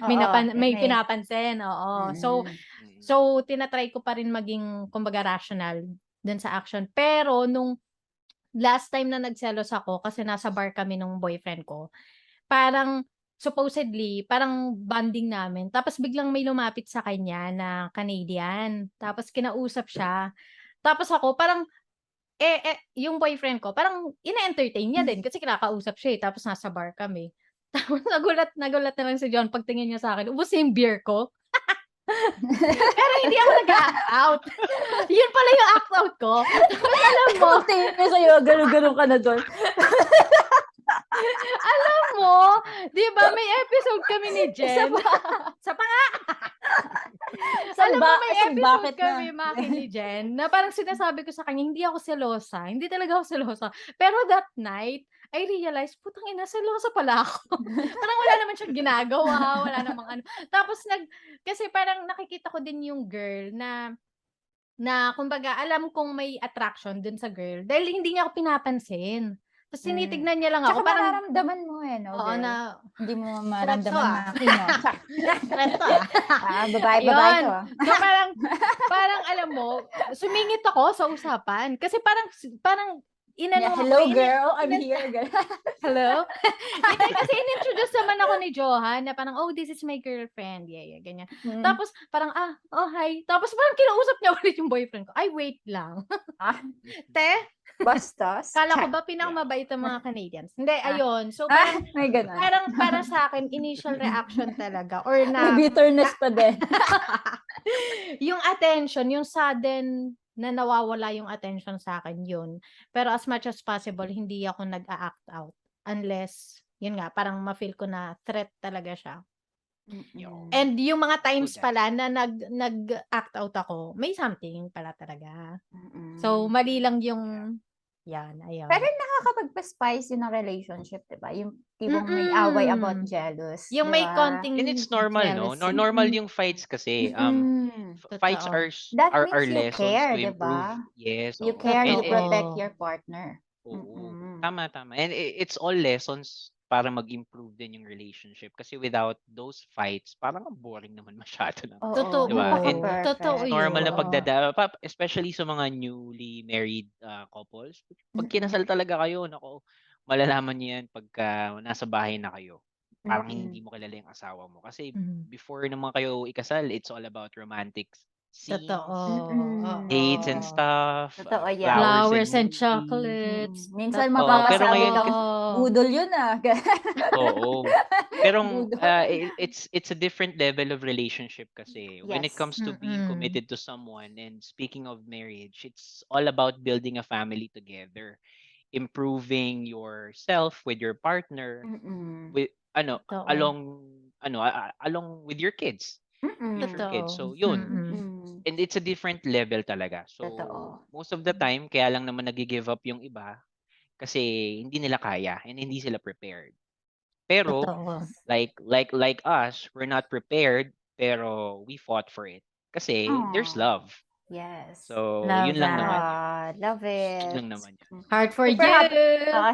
Oo, may may pinapansin. Oo. So, mm. tinatry ko pa rin maging, kumbaga, rational dun sa action. Pero nung last time na nagselos ako kasi nasa bar kami nung boyfriend ko, parang supposedly, parang bonding namin. Tapos biglang may lumapit sa kanya na Canadian. Tapos kinausap siya. Tapos ako parang, yung boyfriend ko, parang ine-entertain niya din kasi kinakausap siya eh. Tapos nasa bar kami. Tapos nagulat na lang si John pagtingin niya sa akin. Ubus na yung beer ko. Pero hindi ako nag-act out. Yun pala yung act out ko. Tapos alam mo, Tingin ko sa'yo, gano'n ka na doon. alam mo, di ba may episode kami ni Jen? Sa Alam mo, may episode bakit kami, na? Macky, ni Jen, na parang sinasabi ko sa kanya, hindi ako selosa. Hindi talaga ako selosa. Pero that night, I realized, putang ina, selosa pala ako. Parang wala naman siyang ginagawa, wala namang ano. Tapos kasi parang nakikita ko din yung girl na kumbaga alam kong may attraction dun sa girl dahil hindi niya ako pinapansin. Tapos tinitignan niya lang ako, Tsaka parang, mararamdaman mo no, oo, girl? na, Hindi mo Kwento mararamdaman, Macky, no? Kwento Babae Ayun. to. So parang alam mo, sumingit ako sa usapan. Kasi parang Yeah, inano ako, hello, girl. I'm here, girl. hello? Hindi, kasi in-introduce naman ako ni Johan na parang, this is my girlfriend. Yeah, ganyan. Tapos parang, hi. Tapos parang kinausap niya ulit yung boyfriend ko. Ay, wait lang. Te, Bastos. kala ko ba pinakamabait ang mga Canadians? Hindi, ayun. So May ganun. parang para sa akin, initial reaction talaga or May na bitterness pa din. yung attention, yung sudden na nawawala yung attention sa akin, yun. Pero as much as possible, hindi ako nag-a-act out unless, yun nga, parang ma-feel ko na threat talaga siya. And yung mga times pala na nag-act out ako, may something pala talaga. So, mali lang yung, yan, ayun. Pero nakakapagpa-spice yun ng relationship, di ba? Yung tipong may away about jealous. Yung may konting And it's normal, no? jealousy. Normal yung fights kasi. Fights Totoo. That are means you lessons care, to di improve. ba? Yes, You oo. care, you Totoo. protect your partner. Oo. Tama. And it's all lessons para mag-improve din yung relationship. Kasi without those fights, parang ang boring naman masyado na. Totoo. Diba? And Totoo it's normal na yun. especially sa mga newly married couples. Pag kinasal talaga kayo, nako, malalaman niyo yan pagka nasa bahay na kayo. Parang hindi mo kilala yung asawa mo. Kasi before naman kayo ikasal, it's all about romantic scenes, Totoo. dates and stuff, Totoo yan. Flowers and movie. chocolates. Minsan Pero mapapasabi ngayon, kang budol yun oo. Pero Budol. it's a different level of relationship kasi when it Yes. comes to being committed to someone, and speaking of marriage, it's all about building a family together, improving yourself with your partner, with Totoo. along with your kids, future kids. So Totoo. yun. And it's a different level talaga. So Totoo. most of the time kaya lang naman nag-give up yung iba kasi hindi nila kaya and hindi sila prepared. Pero Totoo. like us, we're not prepared pero we fought for it kasi there's love. Yes. So Love yun lang that. naman. Love it. Yun lang naman yun. Heart for Super you. happy.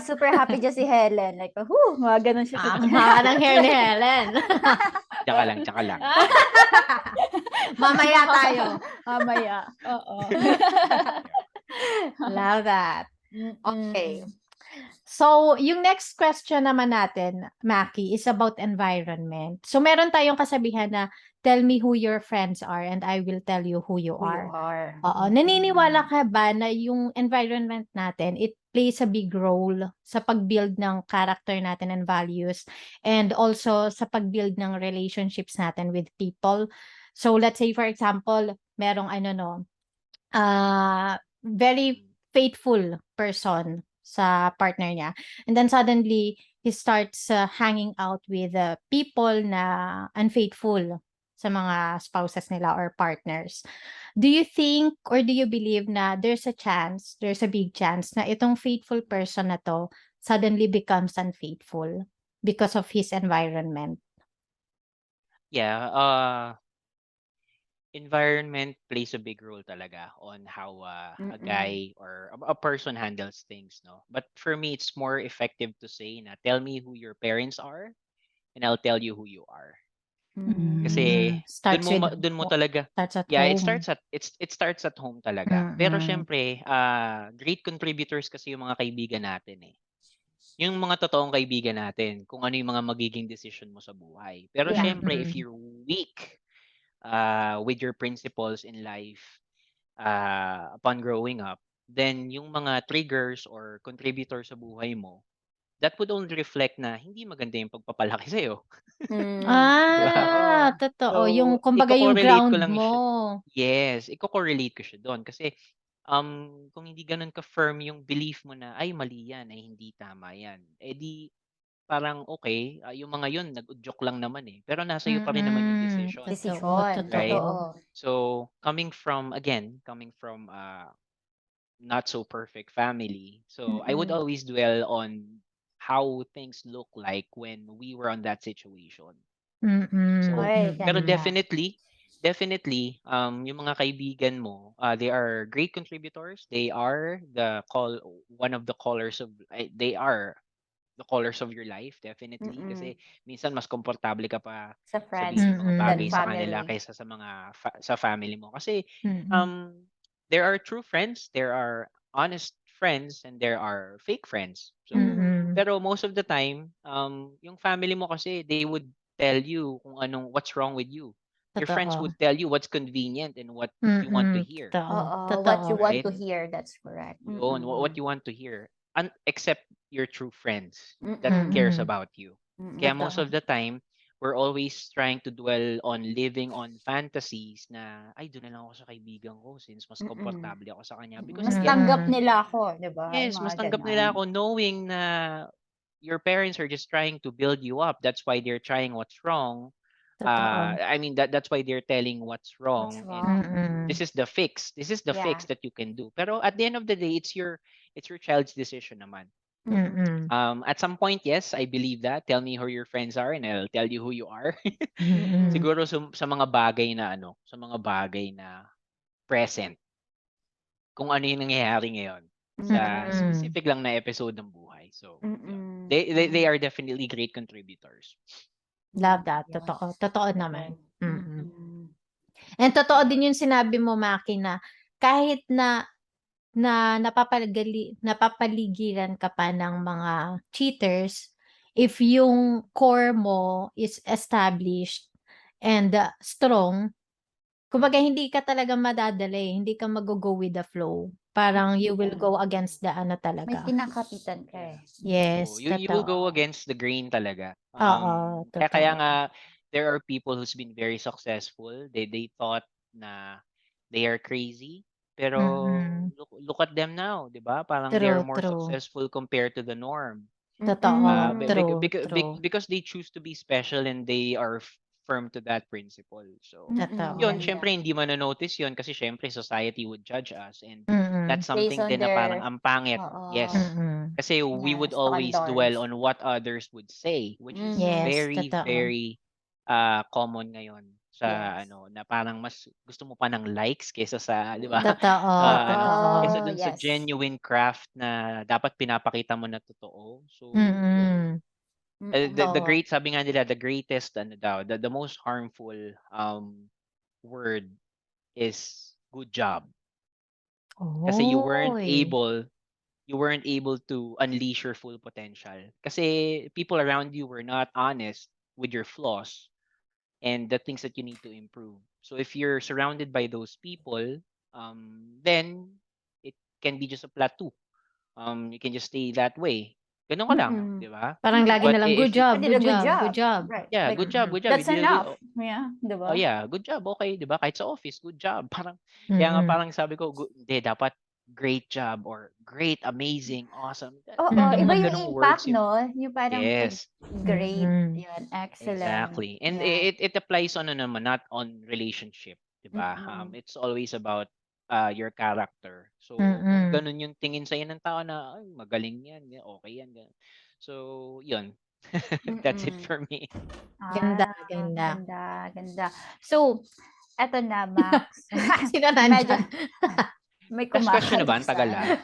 Super happy dyan si Helen. Like, mga ganun siya. Ang haba ng hair ni Helen. Tsaka lang. Mamaya tayo. Mamaya. Oo. Love that. Okay. So, yung next question naman natin, Macky, is about environment. So, meron tayong kasabihan na, tell me who your friends are and I will tell you who you are. Oo. Naniniwala ka ba na yung environment natin, it plays a big role sa pag-build ng character natin and values, and also sa pag-build ng relationships natin with people? So, let's say, for example, merong very faithful person sa partner niya. And then suddenly, he starts hanging out with people na unfaithful sa mga spouses nila or partners. Do you think or do you believe na there's a big chance na itong faithful person na to suddenly becomes unfaithful because of his environment? yeah, environment plays a big role talaga on how a Mm-mm. guy or a person handles things, no? But for me, it's more effective to say na tell me who your parents are and I'll tell you who you are. Mm. Kasi Starts with dun mo talaga, starts at yeah, home. it starts at home talaga. Pero Mm. syempre, great contributors kasi yung mga kaibigan natin eh. Yung mga totoong kaibigan natin, kung ano yung mga magiging decision mo sa buhay. Pero Yeah. syempre, if Mm. you're weak with your principles in life upon growing up, then yung mga triggers or contributors sa buhay mo, that would only reflect na hindi maganda yung pagpapalaki sa'yo. Mm. Di ba? Totoo. Totoo. Yung So, kumbaga yung i-correlate ko ground lang mo. siya. Yes, i-correlate ko siya doon. Kasi, kung hindi ganun ka-firm yung belief mo na, ay, mali yan, ay, hindi tama yan. Eh di, parang okay, yung mga yun, nag-udyok lang naman eh. Pero nasa iyo pa rin naman yung decision. Totoo, Desisyon. Right? totoo. Totoo. So, coming from not so perfect family. So, I would Mm-mm. always dwell on how things look like when we were on that situation. So, Oy, pero ganda. definitely, yung mga kaibigan mo, they are great contributors. They are one of the colors of, they are the colors of your life, definitely. Mm-mm. Kasi minsan mas komportable ka pa Sa friends sabihin yung mga than bagay sa kanila family. kaysa sa sa family mo. Kasi Mm. um, there are true friends, there are honest friends, and there are fake friends. So, Mm. pero most of the time, yung family mo kasi, they would tell you kung what's wrong with you. Your friends Totoo. would tell you what's convenient and what you want to hear, Totoo. Oo, what you Totoo. want right? to hear, that's correct. Yun, what Mm-mm. you want to hear. Except your true friends that Mm-mm. cares Mm. about you. Mm-mm. Kaya most Totoo. of the time, we're always trying to dwell on living on fantasies na, ay, doon na lang ako sa kaibigan ko since mas Mm-mm. komportable ako sa kanya. Mm, Because mas again, tanggap Mm. nila ako, 'di ba? Yung yes, mas mga tanggap nila gano'n. ako knowing na your parents are just trying to build you up. That's why they're trying what's wrong. Totoo. I mean, that's why they're telling what's What's wrong, and wrong? Mm. this is the fix. This is the Yeah. fix that you can do. Pero at the end of the day, it's your child's decision naman. Mm-mm. Mm. At some point, yes, I believe that. Tell me who your friends are and I'll tell you who you are. Mm. Mm-mm. Siguro sa mga bagay na sa mga bagay na present, kung ano yung nangyayari ngayon sa Mm. Mm. specific lang na episode ng buhay. So, yun. Mm. They are definitely great contributors. Love that. Yun. Totoo. Totoo naman. Yun. Mm. Mm. And totoo Yun. din yung sinabi mo, Maki, na kahit na napapaligiran ka pa ng mga cheaters, if yung core mo is established and strong, kumbaga hindi ka talaga madadali, hindi ka mag-go with the flow. Parang you will Yeah. go against the ano May talaga. kinakapitan ka Yeah. eh. Oo, Yes, you will go totoo. against the grain talaga. Oo, Kaya totoo. nga there are people who's been very successful. They thought na they are crazy, pero Mm. look at them now, 'di ba? Parang they're True, more true. successful compared to the norm. Totoo. Mm. True, true. Because they choose to be special and they are firm to that principle. So, Mm. yun, Totoo. syempre Ganda. hindi mano-notice yun kasi syempre society would judge us and Mm. that's Based something on din na parang their ang pangit. oo. Yes. Mm. Kasi we Yeah, would always dwell standards. on what others would say, which is Mhm. Yes, very, totoo. very common ngayon sa Yes. na parang mas gusto mo pa ng likes kaysa sa, 'di ba? Totoo, Kaysa totoo. Oo, dun sa yes. genuine craft na dapat pinapakita mo na totoo. So, yun. Mm. The Mm. Totoo. great sabi nga nila the greatest ano daw the most harmful word is good job kasi Oy. you weren't able to unleash your full potential kasi people around you were not honest with your flaws and the things that you need to improve. So if you're surrounded by those people, then it can be just a plateau. You can just stay that way. Ganun ka lang, Mm. 'di ba? Parang Mm. lagi But na lang, "Good if you I job, did good a good job, good job. job." Right. yeah, Like good job, Mm. good job. You that's did a good enough. Yeah, 'di oh ba? yeah, good job. Okay, 'di ba? Kahit sa office, good job. Parang kaya nga Mm. parang sabi ko, hindi dapat great job or great, amazing, awesome. Oo, Yung iba mga Mm. yung ganong words impact yung 'no? Yung parang 'pag yes, great, Mm. yun, excellent, exactly. And yan. it applies on naman not on relationship, 'di ba? Mm. It's always about your character. So kung Mm. ganun yung tingin sa ng tao na ay magaling yan, okay yan. Ganun. So, 'yun. That's it Mm. for me. Ganda, Ah, ganda. ganda, ganda. So, eto na, Max. Sino Medyo nandyan? may Last question na ba? kumakatok Ang sa tagal ano. ah.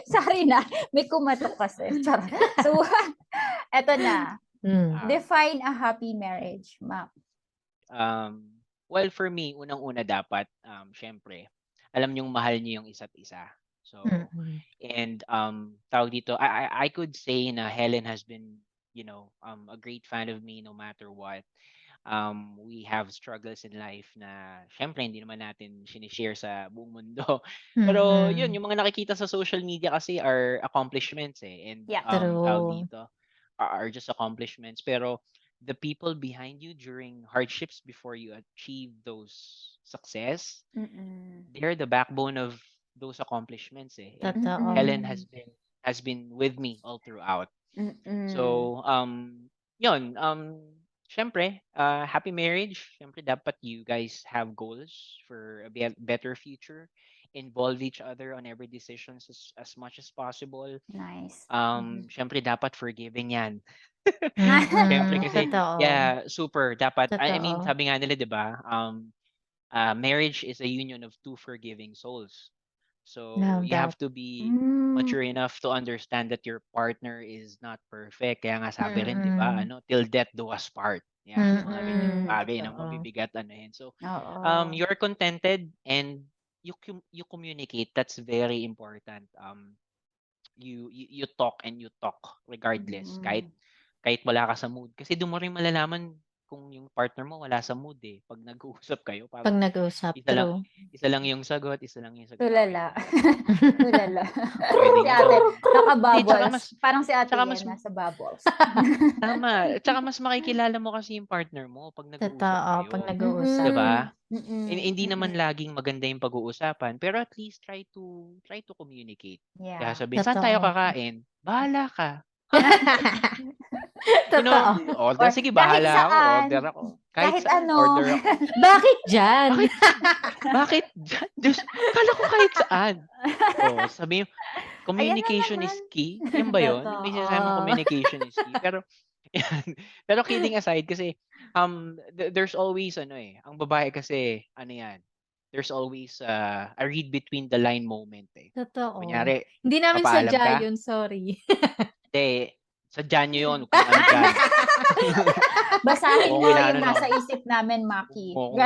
Sorry na, may kumatok kasi. Charot. So, eto na. Hmm. Ah, Define a happy marriage, Max. well, for me, unang-una dapat, syempre, alam niyong mahal niyo yung isa't isa. So, Mm. and tawag dito, I could say na Helen has been, a great fan of me no matter what. We have struggles in life na syempre hindi naman natin sinishare sa buong mundo. Pero yun, Mm. yung mga nakikita sa social media kasi are accomplishments eh. And Yeah. tawag True. dito, are just accomplishments. Pero the people behind you during hardships before you achieve those success, Mm-mm. they're the backbone of those accomplishments eh. And Helen Totoo. Mm-mm. has been with me all throughout. Mm-mm. So, yun, syempre, happy marriage. Syempre, dapat you guys have goals for a better future. Involve each other on every decisions as much as possible. Nice. Syempre, dapat forgiving yan. Syempre, Mm. kasi, Totoo. yeah, super, dapat, I mean, Totoo. sabi nga nila, di ba, marriage is a union of two forgiving souls. So Love you have that. to be Mm. mature enough to understand that your partner is not perfect. Kaya nga sabi rin, 'di ba, Mm. till death do us part. Yan, yung mga ganyang Mm. Mm-mm. bagay na Totoo. mabibigat ano yan. So Oo. you're contented and you communicate. That's very important. You talk and you talk regardless kahit Mm. kahit wala ka sa mood. Kasi doon mo rin malalaman kung yung partner mo wala sa mood eh. Pag nag-uusap kayo, Pag parang nag-usap, isa lang true. isa lang yung sagot, isa lang yung sagot. Okay Tulala. lang. Tulala. Si Pwedeng ate, ano. Hindi, naka-bubbles. Parang si ate tsaka yan, mas nasa bubbles. tama. Tsaka mas makikilala mo kasi yung partner mo pag nag-uusap Totoo, pag kayo. nag-uusap. 'Di Mm-mm. ba? Mm-mm. Hindi naman Mm-mm. laging maganda yung pag-uusapan, pero at least try to communicate. Kaya Yeah. sabihin, "Saan tayo Totoo. kakain?" "Bahala ka." Totoo. Order, Or sige kahit bahala ako, order saan, ako. Kahit kahit saan, ano. order ako. Bakit diyan? Bakit bakit diyan? Diyos, akala ko kahit saan. Oh, sabi mo, Ayan na communication naman. is key. Yan ba yun? Yung may sinasabi mong Totoo. communication is key. Pero, yan. Pero kidding aside, kasi, there's always, ang babae kasi, there's always a read between the line moment eh. Totoo. Kunyari, Hindi namin papaalam sadya ka, yun, sorry. hindi, sadya nyo yun kung ano dyan. Basahin Kung mo inaano yung no, nasa isip namin, Maki. kung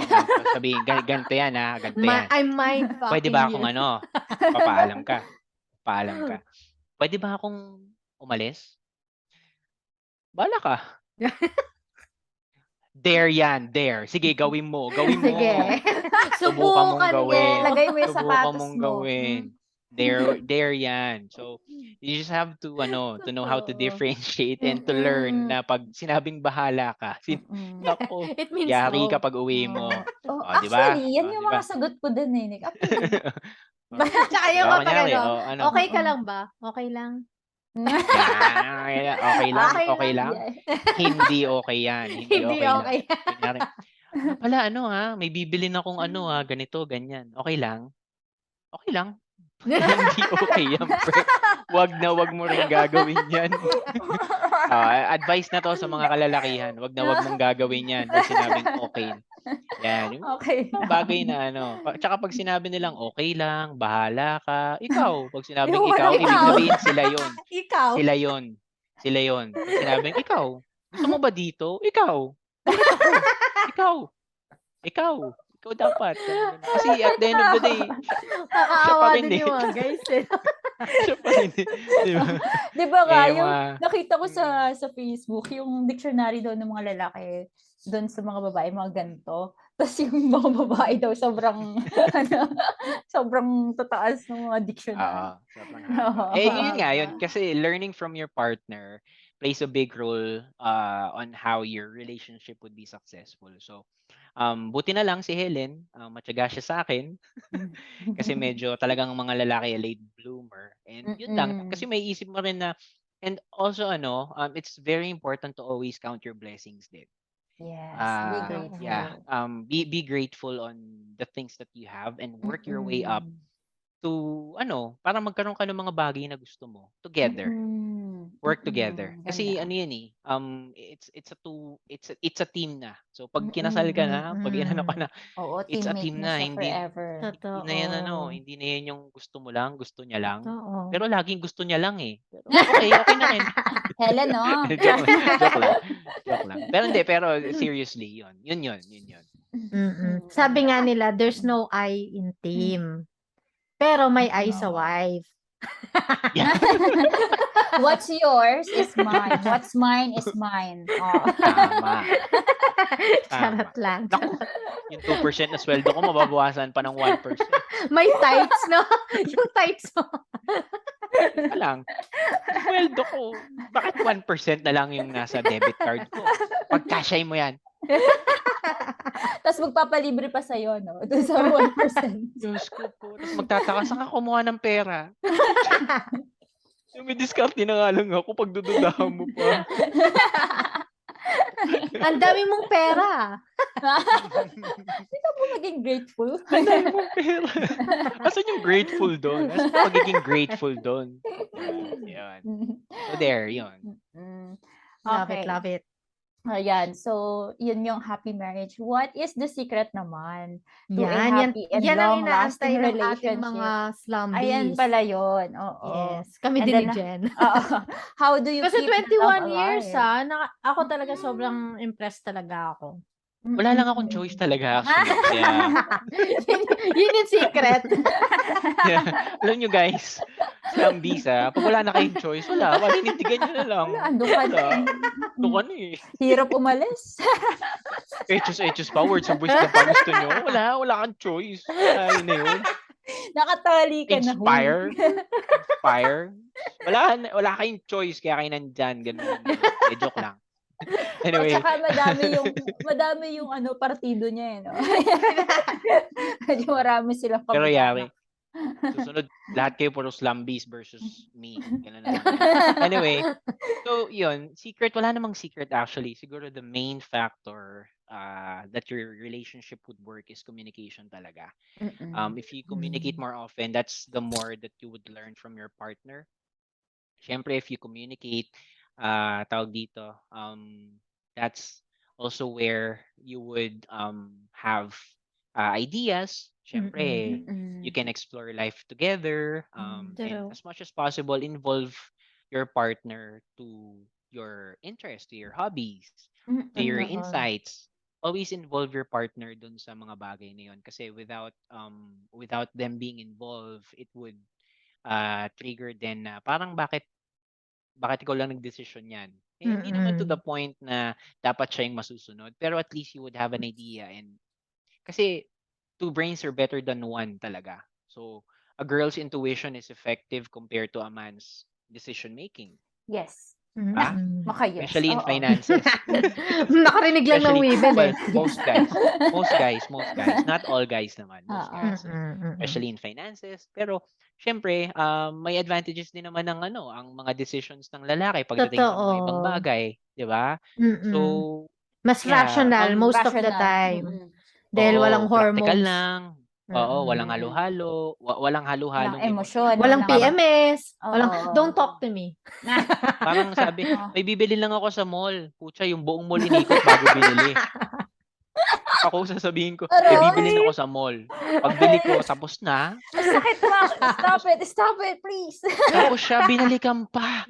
sabihin, ganito yan ha, ganito yan. I'm mind Pwede fucking ba you. akong papaalam ka? Paalam ka. Pwede ba akong umalis? Bahala ka. Dare yan, dare. Sige, gawin mo, gawin mo. Sige. Subukan mong Subukan mo. Sige, gawin. lagay mo yung Subukan sapatos mong mo. gawin. Dare yan. So, you just have to know how to Totoo. differentiate and to learn Mm-mm. na pag sinabing bahala ka, Mm-mm. nako, It means yari ka go. pag uwi mo. Oh, O, di ba? actually, yan O, yung di ba? mga sagot ko dun eh. Like, actually. O, Tsaka di yung ba? kapag Kunyari, ano, ano? okay ka Oo. lang ba? Okay lang? Yan, okay lang, Okay okay lang. lang. Yeah. Hindi okay yan, hindi Hindi okay lang. okay. Kunyari, pala may bibilin akong ganito, ganyan. Okay lang? Okay lang. Hindi okay yan, pre. Wag mo ring gagawin yan. Advice na 'to sa mga kalalakihan, wag mong gagawin yan 'pag sinabing okay. Yan, yung Okay mga lang. bagay na tsaka 'pag sinabi nilang okay lang, bahala ka, ikaw. 'Pag sinabing Yung ikaw, walang ibig Ikaw. ano. sabihin sila yon. Ikaw. Sila yon. Sila yon. 'Pag sinabing ikaw, gusto mo ba dito? Ikaw. Bakit ako? Ikaw. Ikaw. Ikaw dapat. Ganun. Kasi at the end of the day, siya pa Nakakaawa rin din eh. yung mga guys eh. Siya pa rin eh. Di ba? Di ba nga, Yung yung mga, nakita ko mm, sa Facebook, yung dictionary daw ng mga lalaki doon sa mga babae, mga ganito. Tapos yung mga babae daw sobrang, ano, sobrang tataas ng mga oo, dictionary. sobrang haba. Yun nga, yun. Haba. Kasi learning from your partner plays a big role on how your relationship would be successful. So, buti na lang si Helen, matyaga siya sa akin. Kasi medyo talagang mga lalaki late bloomer. And yun lang. Mm-mm. Kasi may isip mo rin na, and also it's very important to always count your blessings din. Yes, be Yeah, grateful. be grateful on the things that you have and work your way up Mm-mm. para magkaroon ka ng mga bagay na gusto mo together. Work together. Kasi Ganda. ano yan eh, it's a team na. So pag kinasal Mm. ka na, pag inano ka Mm. na, Oo, it's a teammate team na na, siya hindi forever. hindi na yan Totoo. hindi na yan yung gusto mo lang, gusto niya lang. Totoo. Pero laging gusto niya lang eh. Pero okay na rin. Helen, no? Joke lang. Joke lang. Pero seriously, yun. Sabi nga nila, there's no I in team. Pero may I sa Oo. wife. Yeah. What's yours is mine. What's mine is mine. Oh. Tama. Charot lang. Naku, yung 2% na sweldo ko, mababawasan pa ng 1%. May tights, no? Yung tights mo. Teka lang. Sweldo ko, bakit 1% na lang yung nasa debit card ko? Pagkasya mo yan. Tapos magpapalibre pa sa'yo, no? Doon sa 1%. Diyos ko po. Tapos magtataka, saan ka kumuha ng pera? Yung may discount na nga lang ako, pagdududahan mo pa. Ang dami mong pera. Hindi ka po maging grateful. Ang dami mong pera. Asan yung grateful doon? Asan yung pagiging grateful doon? Yan. So there, yun. Love it. Ayan. So, yun yung happy marriage. What is the secret naman to a Yan happy and ang long-lasting inaantay ng ating relationship? mga slumbies. Ayan pala yun. Oo. Yes. Kami And din then, ni Jen. how do you Kasi keep the love 21 years, alive? ako talaga sobrang impressed talaga ako. Wala lang akong choice talaga actually. Kaya, Yun yung secret. yeah. Alam nyo guys, slumbies pag wala na kayong choice, wala. Paninindigan nyo na lang. Ando ka na eh. Ando ka na eh. Hirap umalis. Etos pa, words of wisdom pa gusto nyo. Wala kang choice. Ayun na yun. Nakatali ka na. Inspire. Wala kayong choice kaya kayo nandyan. Ganun. Joke lang. Anyway. At saka madami yung partido niya eh, no? Medyo marami silang Pero kamag-anak. Susunod, lahat kayo puro slumbies versus me. Ganun na lang. Anyway, so yun, secret, wala namang secret actually. Siguro the main factor that your relationship would work is communication talaga. If you communicate more often, that's the more that you would learn from your partner. Siyempre, if you communicate, tawag dito, that's also where you would have ideas. Siyempre, you can explore life together, and True. as much as possible, involve your partner to your interests, to your hobbies, to your Totoo. insights. Always involve your partner dun sa mga bagay na yun. Kasi without them being involved, it would trigger din na parang bakit ikaw lang nagdesisyon yan? Hindi naman to the point na dapat siya yung masusunod. Pero at least you would have an idea. And kasi two brains are better than one talaga. So a girl's intuition is effective compared to a man's decision making. Yes. Ah? Maka-yes. Especially in Oo. finances. Nakarinig lang ng women eh. Most guys. Not all guys naman. Most guys. Especially in finances. Pero, syempre, may advantages din naman ng ang mga decisions ng lalaki pagdating sa mga ibang Totoo. bagay. Di ba? So, Mas yeah, rational most of the Rational. time. Dahil walang practical hormones. lang. Walang halo-halo. Walang halo-halong Walang emosyon. Walang Parang- PMS. Oo. Walang, don't talk to me. Parang sabi, may bibili lang ako sa mall. Pucha, yung buong mall inikot bago binili. Ako sasabihin ko, bibili ako sa mall. Pagbili ko, tapos na. Sakit mo. Stop it, please. Tapos siya, binalikan pa.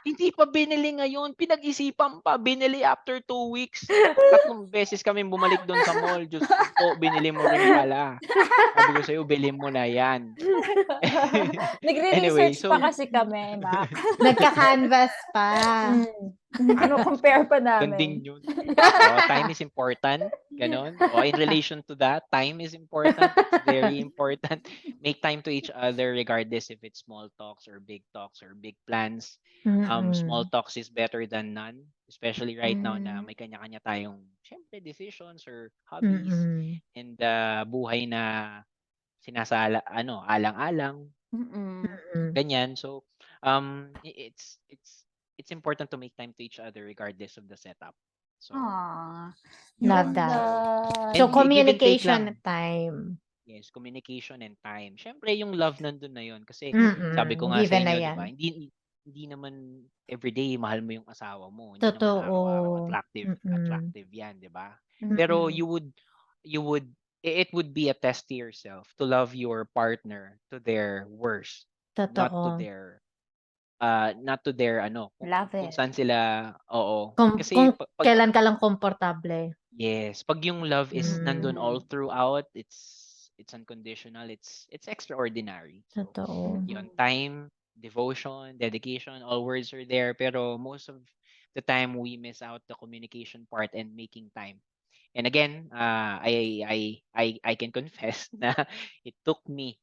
Hindi pa binili ngayon. Pinag-isipan pa. Binili after 2 weeks. 3 beses kami bumalik doon sa mall. Diyos ko po, binili mo rin pala. Sabi ko sa'yo, bilhin mo na yan. Nagre-research pa kasi kami, Mac. Nagka-canvas pa. Compare pa namin. Ganding yun. Time is important. Ganon. In relation to that, time is important. It's very important. Make time to each other regardless if it's small talks or big plans. Small talks is better than none. Especially right now na may kanya-kanya tayong, syempre, decisions or hobbies. And buhay na sinasala, alang-alang. Ganyan. So, it's important to make time to each other regardless of the setup. So, Love that. So, And give and take communication lang. time. Yes, communication and time. Siyempre, yung love nandun na yun. Kasi, sabi ko Mm, nga sa given na inyo, di yan. ba? Hindi naman everyday mahal mo yung asawa mo. Hindi naman araw-araw Totoo. Mm. attractive yan, di ba? Pero Mm-mm. you would, it would be a test to yourself to love your partner to their worst, not to Totoo. their, not to their, ano, Love kung it. saan sila, oo. Kung Kasi, pag kailan ka lang komportable. yes, pag yung love is nandun Mm. all Mm-mm. throughout, it's unconditional, it's extraordinary. So, Totoo. yun, Mm-mm. time, devotion, dedication, all words are there, pero most of the time we miss out the communication part and making time. And again, I can confess na it took me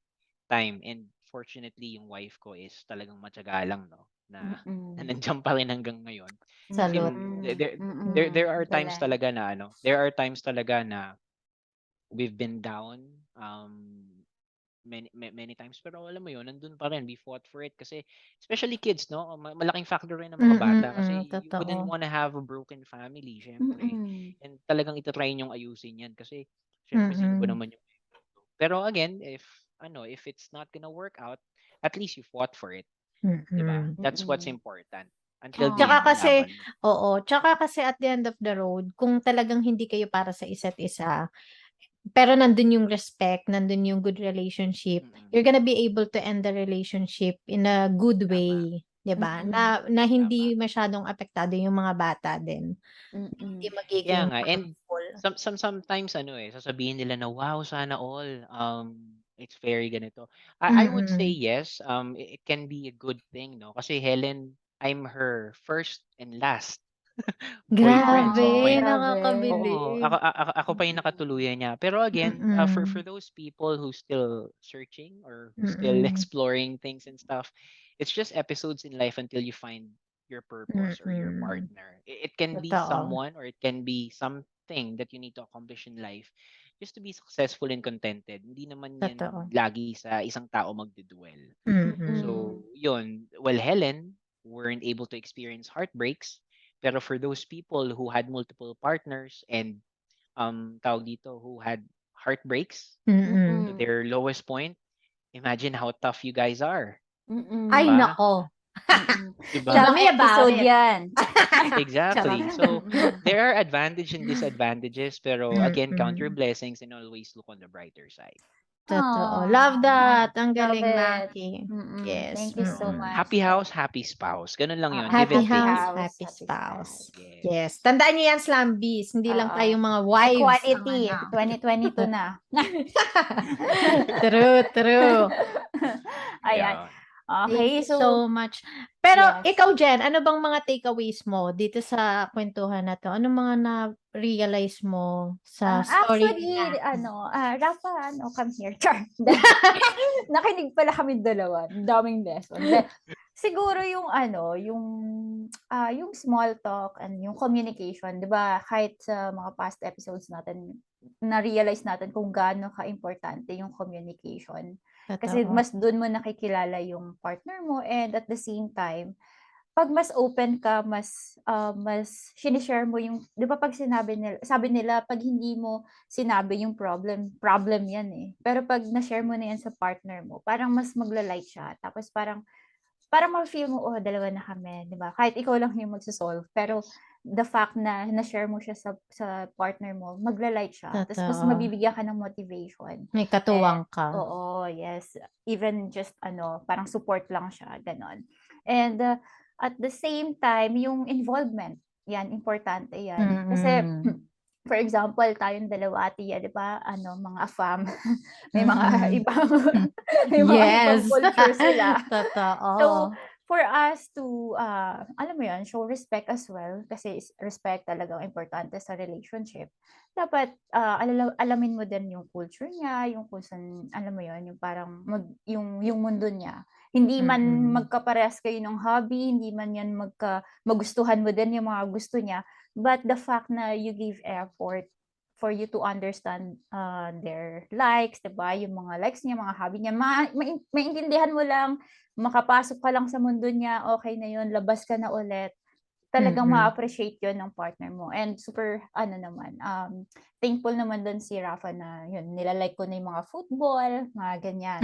time, and fortunately yung wife ko is talagang matyaga lang, no, na Mm-mm. nandiyan pa rin hanggang ngayon. Kasi Salute. there are times Galing. talaga na ano, there are times talaga na we've been down, many times, pero alam mo yun, nandun pa rin, we fought for it kasi especially kids, no, malaking factor rin ng mga bata kasi you wouldn't Totoo. wanna have a broken family, syempre, Mm-mm. and talagang itatry niyong ayusin yan kasi syempre sino ba Mm. naman yung, pero again, if it's not gonna work out, at least you fought for it, 'di ba? Mm. That's what's Mm-mm. important. Until the Tsaka end, Ah. kasi laban mo. oo, tsaka kasi at the end of the road, kung talagang hindi kayo para sa isa't isa, pero nandun yung respect, nandun yung good relationship, Mm. you're gonna be able to end the relationship in a good Tama, way, 'di ba? Mm-mm. Na tama. hindi masyadong apektado yung mga bata din. Hindi Mm-mm. Kaya magiging nga, and harmful. sometimes ano sasabihin nila na wow, sana all it's very ganito. I would say Mm. yes, it can be a good thing, no? Kasi Helen, I'm her first and last boyfriend. Grabe, So ako Oh, yung grabe. oo, nakakabilib. ako pa yung nakatuluyan niya. Pero again, for Mm. those people who still searching or who still Mm. exploring things and stuff, it's just episodes in life until you find your purpose or your Mm. partner. It can be Totoo. someone or it can be something that you need to accomplish in life just to be successful and contented. Hindi naman yan Totoo. lagi sa isang tao magduduel. Mm. So, Mm-mm. yun. Well, Helen weren't able to experience heartbreaks, pero for those people who had multiple partners and tawag dito, who had heartbreaks Mm. to Mm-mm. their lowest point, imagine how tough you guys are, 'di Ay Mm-mm. ba? naku, Mm-mm. 'Di ba? Ibang tell me episode about it. yan. Charot. Exactly. So Mm-mm. there are advantages and disadvantages, pero again, count your Mm. blessings and always look on the brighter side. Totoo. Aw, Love that. Ang love galing, it. Maki. Mm-mm. Yes. Thank you so much. Happy house, happy spouse. Ganun lang yun. Give Happy and Happy take house, yun. house, happy happy spouse. spouse. Yes. Yes. Tandaan niyo yan, Slambis. Hindi lang Oo. tayong mga wives ang Equality, ano. 2022 na. True, true. Ayan. Yeah. Thank Okay, you so, so much. Pero yes. ikaw, Jen, ano bang mga takeaways mo dito sa kwentuhan na to? Anong mga na-realize mo sa story ni Actually, Macky? Rafa, come here. Char. Nakinig pala kami dalawa. Ang daming lesson. Siguro yung small talk and yung communication, 'di ba? Kahit sa mga past episodes natin, na-realize natin kung gaano ka-importante yung communication. Kasi Totoo. mas doon mo nakikilala yung partner mo, and at the same time, 'pag mas open ka, mas shine-share mo yung 'di ba 'pag sabi nila 'pag hindi mo sinabi yung problem yan, eh. Pero 'pag na-share mo na yan sa partner mo, parang mas magla-light siya. Tapos parang mafe-feel mo, "Oh, dalawa na kami," 'di ba? Kahit ikaw lang yung magso-solve, pero Yes. the fact na na-share mo siya sa partner mo, magla-light siya. Tapos mas Totoo. mabibigyan ka ng motivation. May katuwang ka. Oo, yes. Even just parang support lang siya, gano'n. And, at the same time, yung involvement, 'yan importante 'yan. Kasi Mm. for example, tayong dalawa, Tia, 'di ba, mga AFAM, may mga Mm. ibang may mga ibang Yes. culture sila. So, Totoo. for us to, alam mo 'yun, show respect as well, kasi respect talagang importante sa relationship. Dapat, alamin mo din yung culture niya, yung kung saan, alam mo 'yun, yung parang yung mundo niya. Hindi man Mm. magkaparehas kayo ng hobby, hindi man 'yan magustuhan mo din yung mga gusto niya, but the fact na you give effort for you to understand, their likes, 'di ba, yung mga likes niya, mga hobby niya, maintindihan mo lang, makapasok ka lang sa mundo niya, okey na 'yun, labas ka na ulit. talagang Mm. ma-appreciate yun ng partner mo. And super, naman, thankful naman dun si Rafa na yun, nilalike ko na yung mga football, mga ganyan.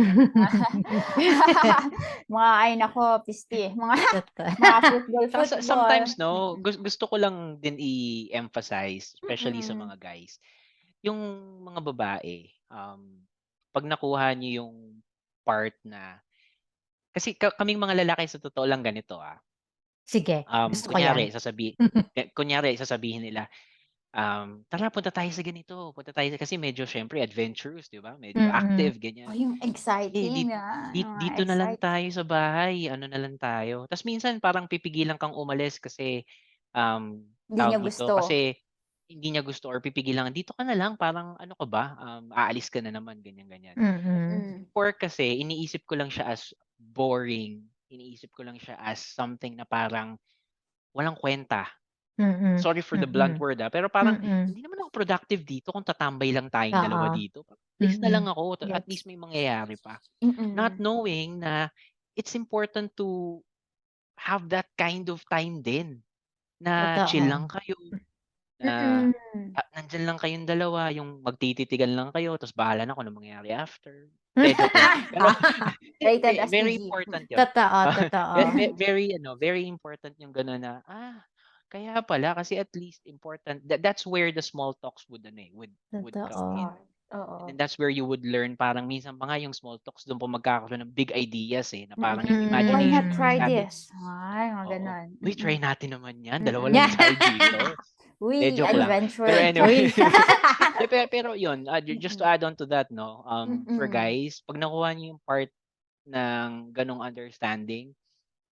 Mga, ay nako, pisti. Mga, Totoo. mga football, Saka football. sometimes, no, gusto ko lang din i-emphasize, especially sa Mm-mm. mga guys, yung mga babae, pag nakuha niyo yung part na, kasi kaming mga lalaki sa totoo lang ganito, Sige, gusto ko yan. kunyari sasabihin nila, tara punta tayo sa ganito, punta tayo kasi medyo siyempre adventurous, 'di ba? Medyo Mm. active ganyan. Oh, yung Eh, exciting, mga dito na lang excite. tayo sa bahay, ano na lang tayo. Tapos minsan parang pipigilan kang umalis kasi, Hindi niya tawag dito, gusto. kasi hindi niya gusto or pipigilan, "Dito ka na lang, parang ano ka ba, aalis ka na naman," ganyan, ganyan. Mm. Mm. Before kasi iniisip ko lang siya as boring, iniisip ko lang siya as something na parang walang kuwenta. Mm. Sorry for the blunt Mm. word, pero parang Mm. hindi naman ako productive dito kung tatambay lang tayong dalawa Oo. dito. Alis na lang Mm. ako, at Gets. least may mangyayari pa. Not Mm. knowing na it's important to have that kind of time din, na chill Totoo. lang kayo, na Mm. nandiyan lang kayong dalawa, yung magtititigan lang kayo tapos bahala na kung anong mangyayari after. Joke lang. Pero Rated as very PG. important 'yun. Totoo, totoo. Very ano, very important yung gano'n na, kaya pala kasi at least important, that's where the small talks would come in. Totoo. Start. Oo. And then that's where you would learn, parang minsan pa nga yung small talks dun po magkakaroon ng big ideas, na parang yung Why not imagination mo try nagsabi, Mm. this? Ay, mga oo, gano'n. "Uy, try natin naman 'yan, dalawa Mm. lang tayo dito." Uy, Joke lang. Pero adventure. anyway, Uy. pero yun, just to add on to that, 'no, for Mm. guys, 'pag nakuha niyo yung part ng gano'ng understanding,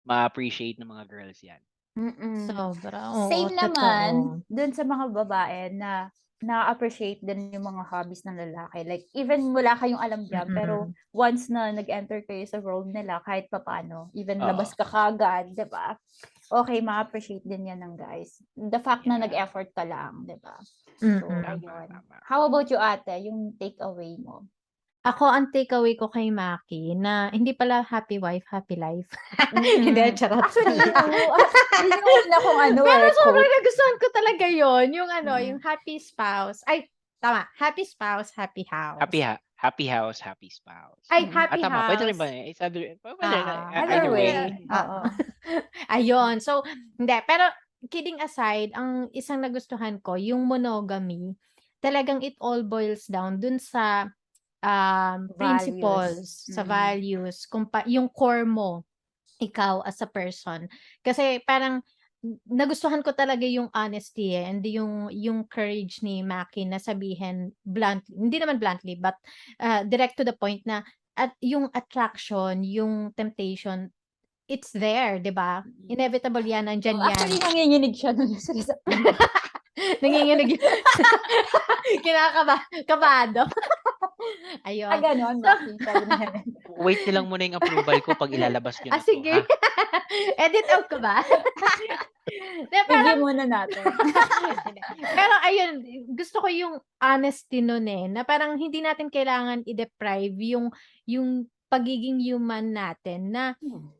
ma-appreciate ng mga girls 'yan. Mm. Sobra, oo, Same naman totoo. dun sa mga babae na na-appreciate din yung mga hobbies ng lalaki. Like, even wala kayong alam diyan, pero Mm. once na nag-enter kayo sa world nila kahit papaano, even Oo. labas ka kaagad, 'di ba? Okay, ma-appreciate din 'yan ng guys. The fact na Yeah. nag-effort ka lang, 'di ba? So, Mm. Tama, ayun. tama. How about you, ate? Yung takeaway mo? Ako ang takeaway ko kay Macky na hindi pala happy wife, happy life. Hindi, Mm. charot. Actually, yun yung una kong Pero sobrang quote. nagustuhan ko talaga yon, yung yung Mm. happy spouse. Ay, tama, happy spouse, happy house. Happy house, happy spouse. Ay, Mm. happy Tama, puwede rin house. ba, puwede rin, Oo, Other either pero way. way, oo. ayun. So, hindi, pero kidding aside, ang isang nagustuhan ko, yung monogamy, talagang it all boils down dun sa Values. principles, sa values, kung yung core mo, ikaw as a person. Kasi parang nagustuhan ko talaga yung honesty and yung courage ni Macky na sabihin bluntly, hindi naman bluntly, but direct to the point na at yung attraction, yung temptation, it's there, 'di ba? Inevitable yan, nandiyan yan. Actually, nanginginig siya nung sinasabi. Nanginginig. Kabado. Ayun. Ganon, Macky, sabi ni Helen. Wait niyo lang muna yung approval ko 'pag ilalabas niyo na 'to, Sige. Edit out ko ba? De, Review muna natin. pero ayun, gusto ko yung honesty nun na parang hindi natin kailangan i-deprive yung pagiging human natin na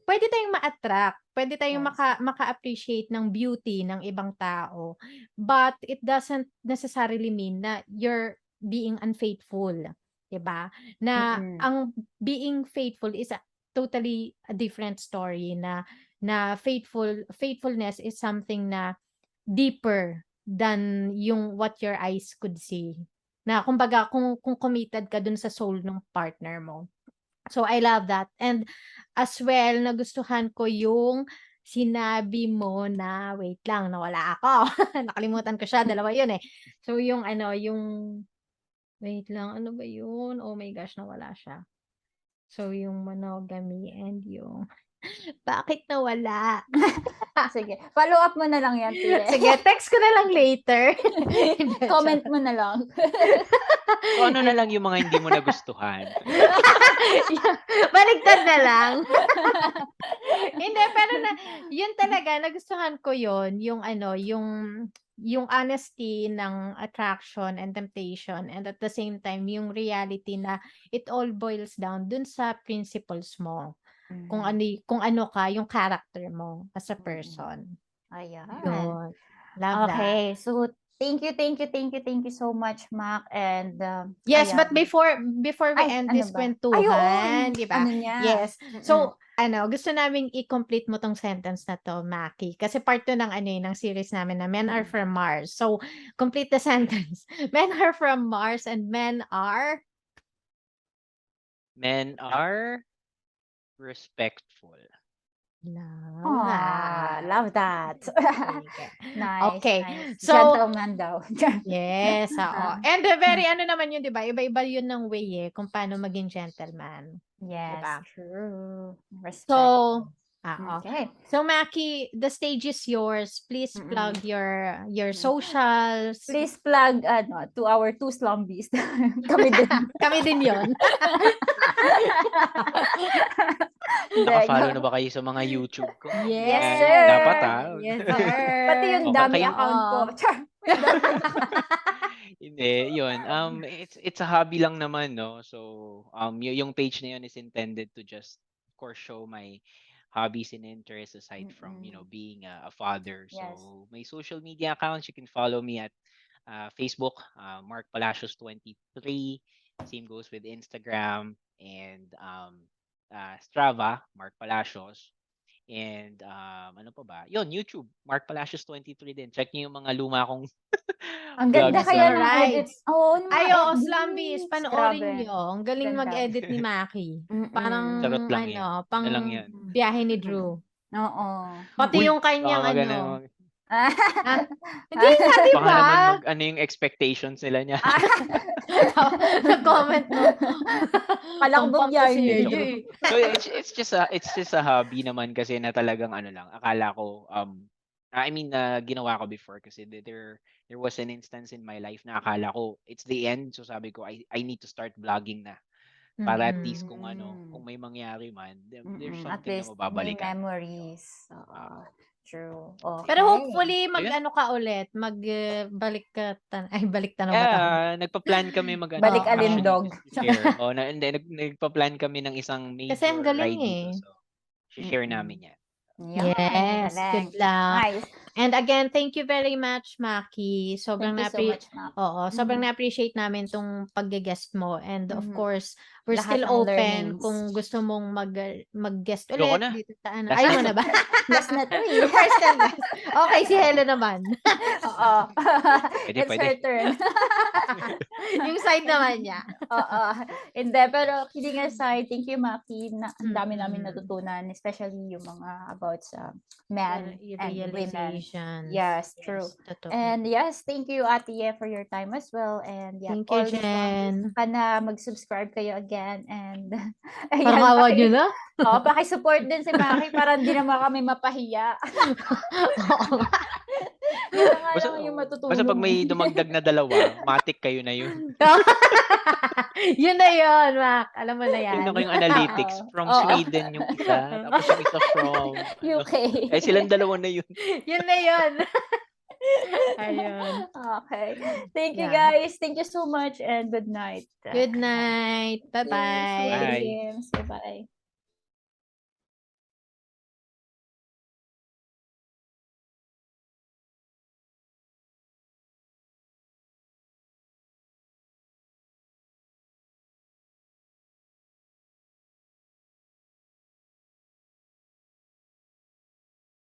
pwede tayong ma-attract, pwede tayong Yes. maka-appreciate ng beauty ng ibang tao, but it doesn't necessarily mean na you're being unfaithful, 'di ba? Na ang being faithful is totally a different story, na faithfulness is something na deeper than yung what your eyes could see. Na kumbaga kung committed ka dun sa soul ng partner mo. So I love that. And as well, nagustuhan ko yung sinabi mo na wait lang, nawala ako. Nakalimutan ko siya, dalawa yun So yung yung wait lang, ano ba yun? Oh my gosh, nawala siya. So yung monogamy and yung bakit nawala? Sige, follow up mo na lang yan, Tile. Sige, text ko na lang later. Comment mo na lang. Kung ano na lang yung mga hindi mo nagustuhan. Baligtad na lang. Hindi, pero yun talaga, nagustuhan ko yun, yung yung honesty ng attraction and temptation, and at the same time, yung reality na it all boils down dun sa principles mo. Kung ano ka, yung character mo as a person. Ayan. Yun. Love that. Okay, so thank you so much, Mac. And Yes, but ayan. before we Ay, end ano this ba? Ay, oo, kwentuhan, di ba? ano niya? Yes. Mm-mm. So, gusto naming i-complete mo tong sentence na to, Macky. Kasi part 2 ng ng series namin na Men Are Mm. from Mars. So, complete the sentence. Men are from Mars and men are Men are respectful. love Aw, that. love that. Sige. Nice, Okay. nice. So, Gentleman daw. yes, oo. And very ano naman yun, di ba? Iba-iba yun ng way kung paano maging gentleman. Di Yes, ba? true. So, Respectful. oo. Okay. So, Macky, the stage is yours. Please Mm-mm. plug your Mm. socials. Please plug to our two slumbies. Kami din. Kami din yon. Naka-follow na ba kayo sa mga YouTube ko? Yes, Yes. sir. Dapat Yes, sir. Pati yung O, dummy kayo, account ko. Oo. Char. May dummy. hindi, yun. It's a hobby lang naman, no? So, yung page na yun is intended to just, of course, show my hobbies and interests aside from, Mm-mm. being a father. Yes. So, my social media accounts, you can follow me at Facebook, Mark Palacios 23. Same goes with Instagram and STRAVA, Mark Palacios. And ano pa ba? Yun, YouTube, Mark Palacios 23 din. Check niyo yung mga luma kong Ang ganda vlogs Yes, kaya doon. ng edit. alright. Oo, ng mga Ay, oo, Slumbies, edits. panoorin Grabe. nyo. Ang galing Ganda. mag-edit ni Macky. Parang, Charot lang yan. pang Ano lang yan. biyahe ni Drew. Oo. Pati Uy, yung kanyang baka Ah, hindi nga, di baka ba? naman ano yung expectations nila niya. Nag-comment mo. Kala ko Pampang biyahe kasi ni yun. Drew. So it's just a hobby naman kasi na talagang ano lang. Akala ko I mean ginawa ko before kasi there was an instance in my life na akala ko it's the end. So sabi ko I need to start vlogging na para at least kung kung may mangyari man, there's At something na least may mababalikan. memories. Oo. Ah, True. Pero Okay. hopefully, Ayun. mag-ano ka ulit, balik ka, balik na ba tayo? Yeah, nagpa-plan kami mag Balik Oo. alindog. share. Oh, na hindi nagpa-plan kami ng isang Kasi ang major galing ride dito. eh. So, share namin 'yan. Yan. Yes, Galing. good luck. Nice. And again, thank you very much, Macky. Sobrang Thank you so much, Mac. sobrang na-appreciate namin tong pag-guest mo. And of Mhm. course, we're Lahat still ng open learnings. kung gusto mong mag-guest Ayoko ulit na. dito sa ano. Last Ayaw na mo to. na ba? Last na to eh. First and last. Okay, si Hello naman. Oo. Pwede, It's pwede. her turn. Yung side naman niya. Oo. Hindi, pero kidding aside, thank you, Macky. Ang dami namin Mm-mm. natutunan, especially yung mga about sa men and women. Realizations. Yes, true. Totoo. And yes, thank you, Ate Ye, for your time as well. And yeah, Thank you, all the Jen. sana mag-subscribe kayo again. And Parang awa nyo na. Oo, paki-support din si Macky para hindi naman kami mapahiya. Oo nga. Yun na nga lang yung matutulong. Basta pag may dumagdag na dalawa, matik kayo na yun. Yun na yun, Mac. Alam mo na yan. Tingnan ko yung analytics. From Oo. Sweden yung isa, tapos yung isa from UK. Eh silang dalawa na yun. Yun na yun. Ayun. Okay. Thank you, Yeah. guys. Thank you so much and good night. Good night. Bye-bye. Bye. James. Bye-bye.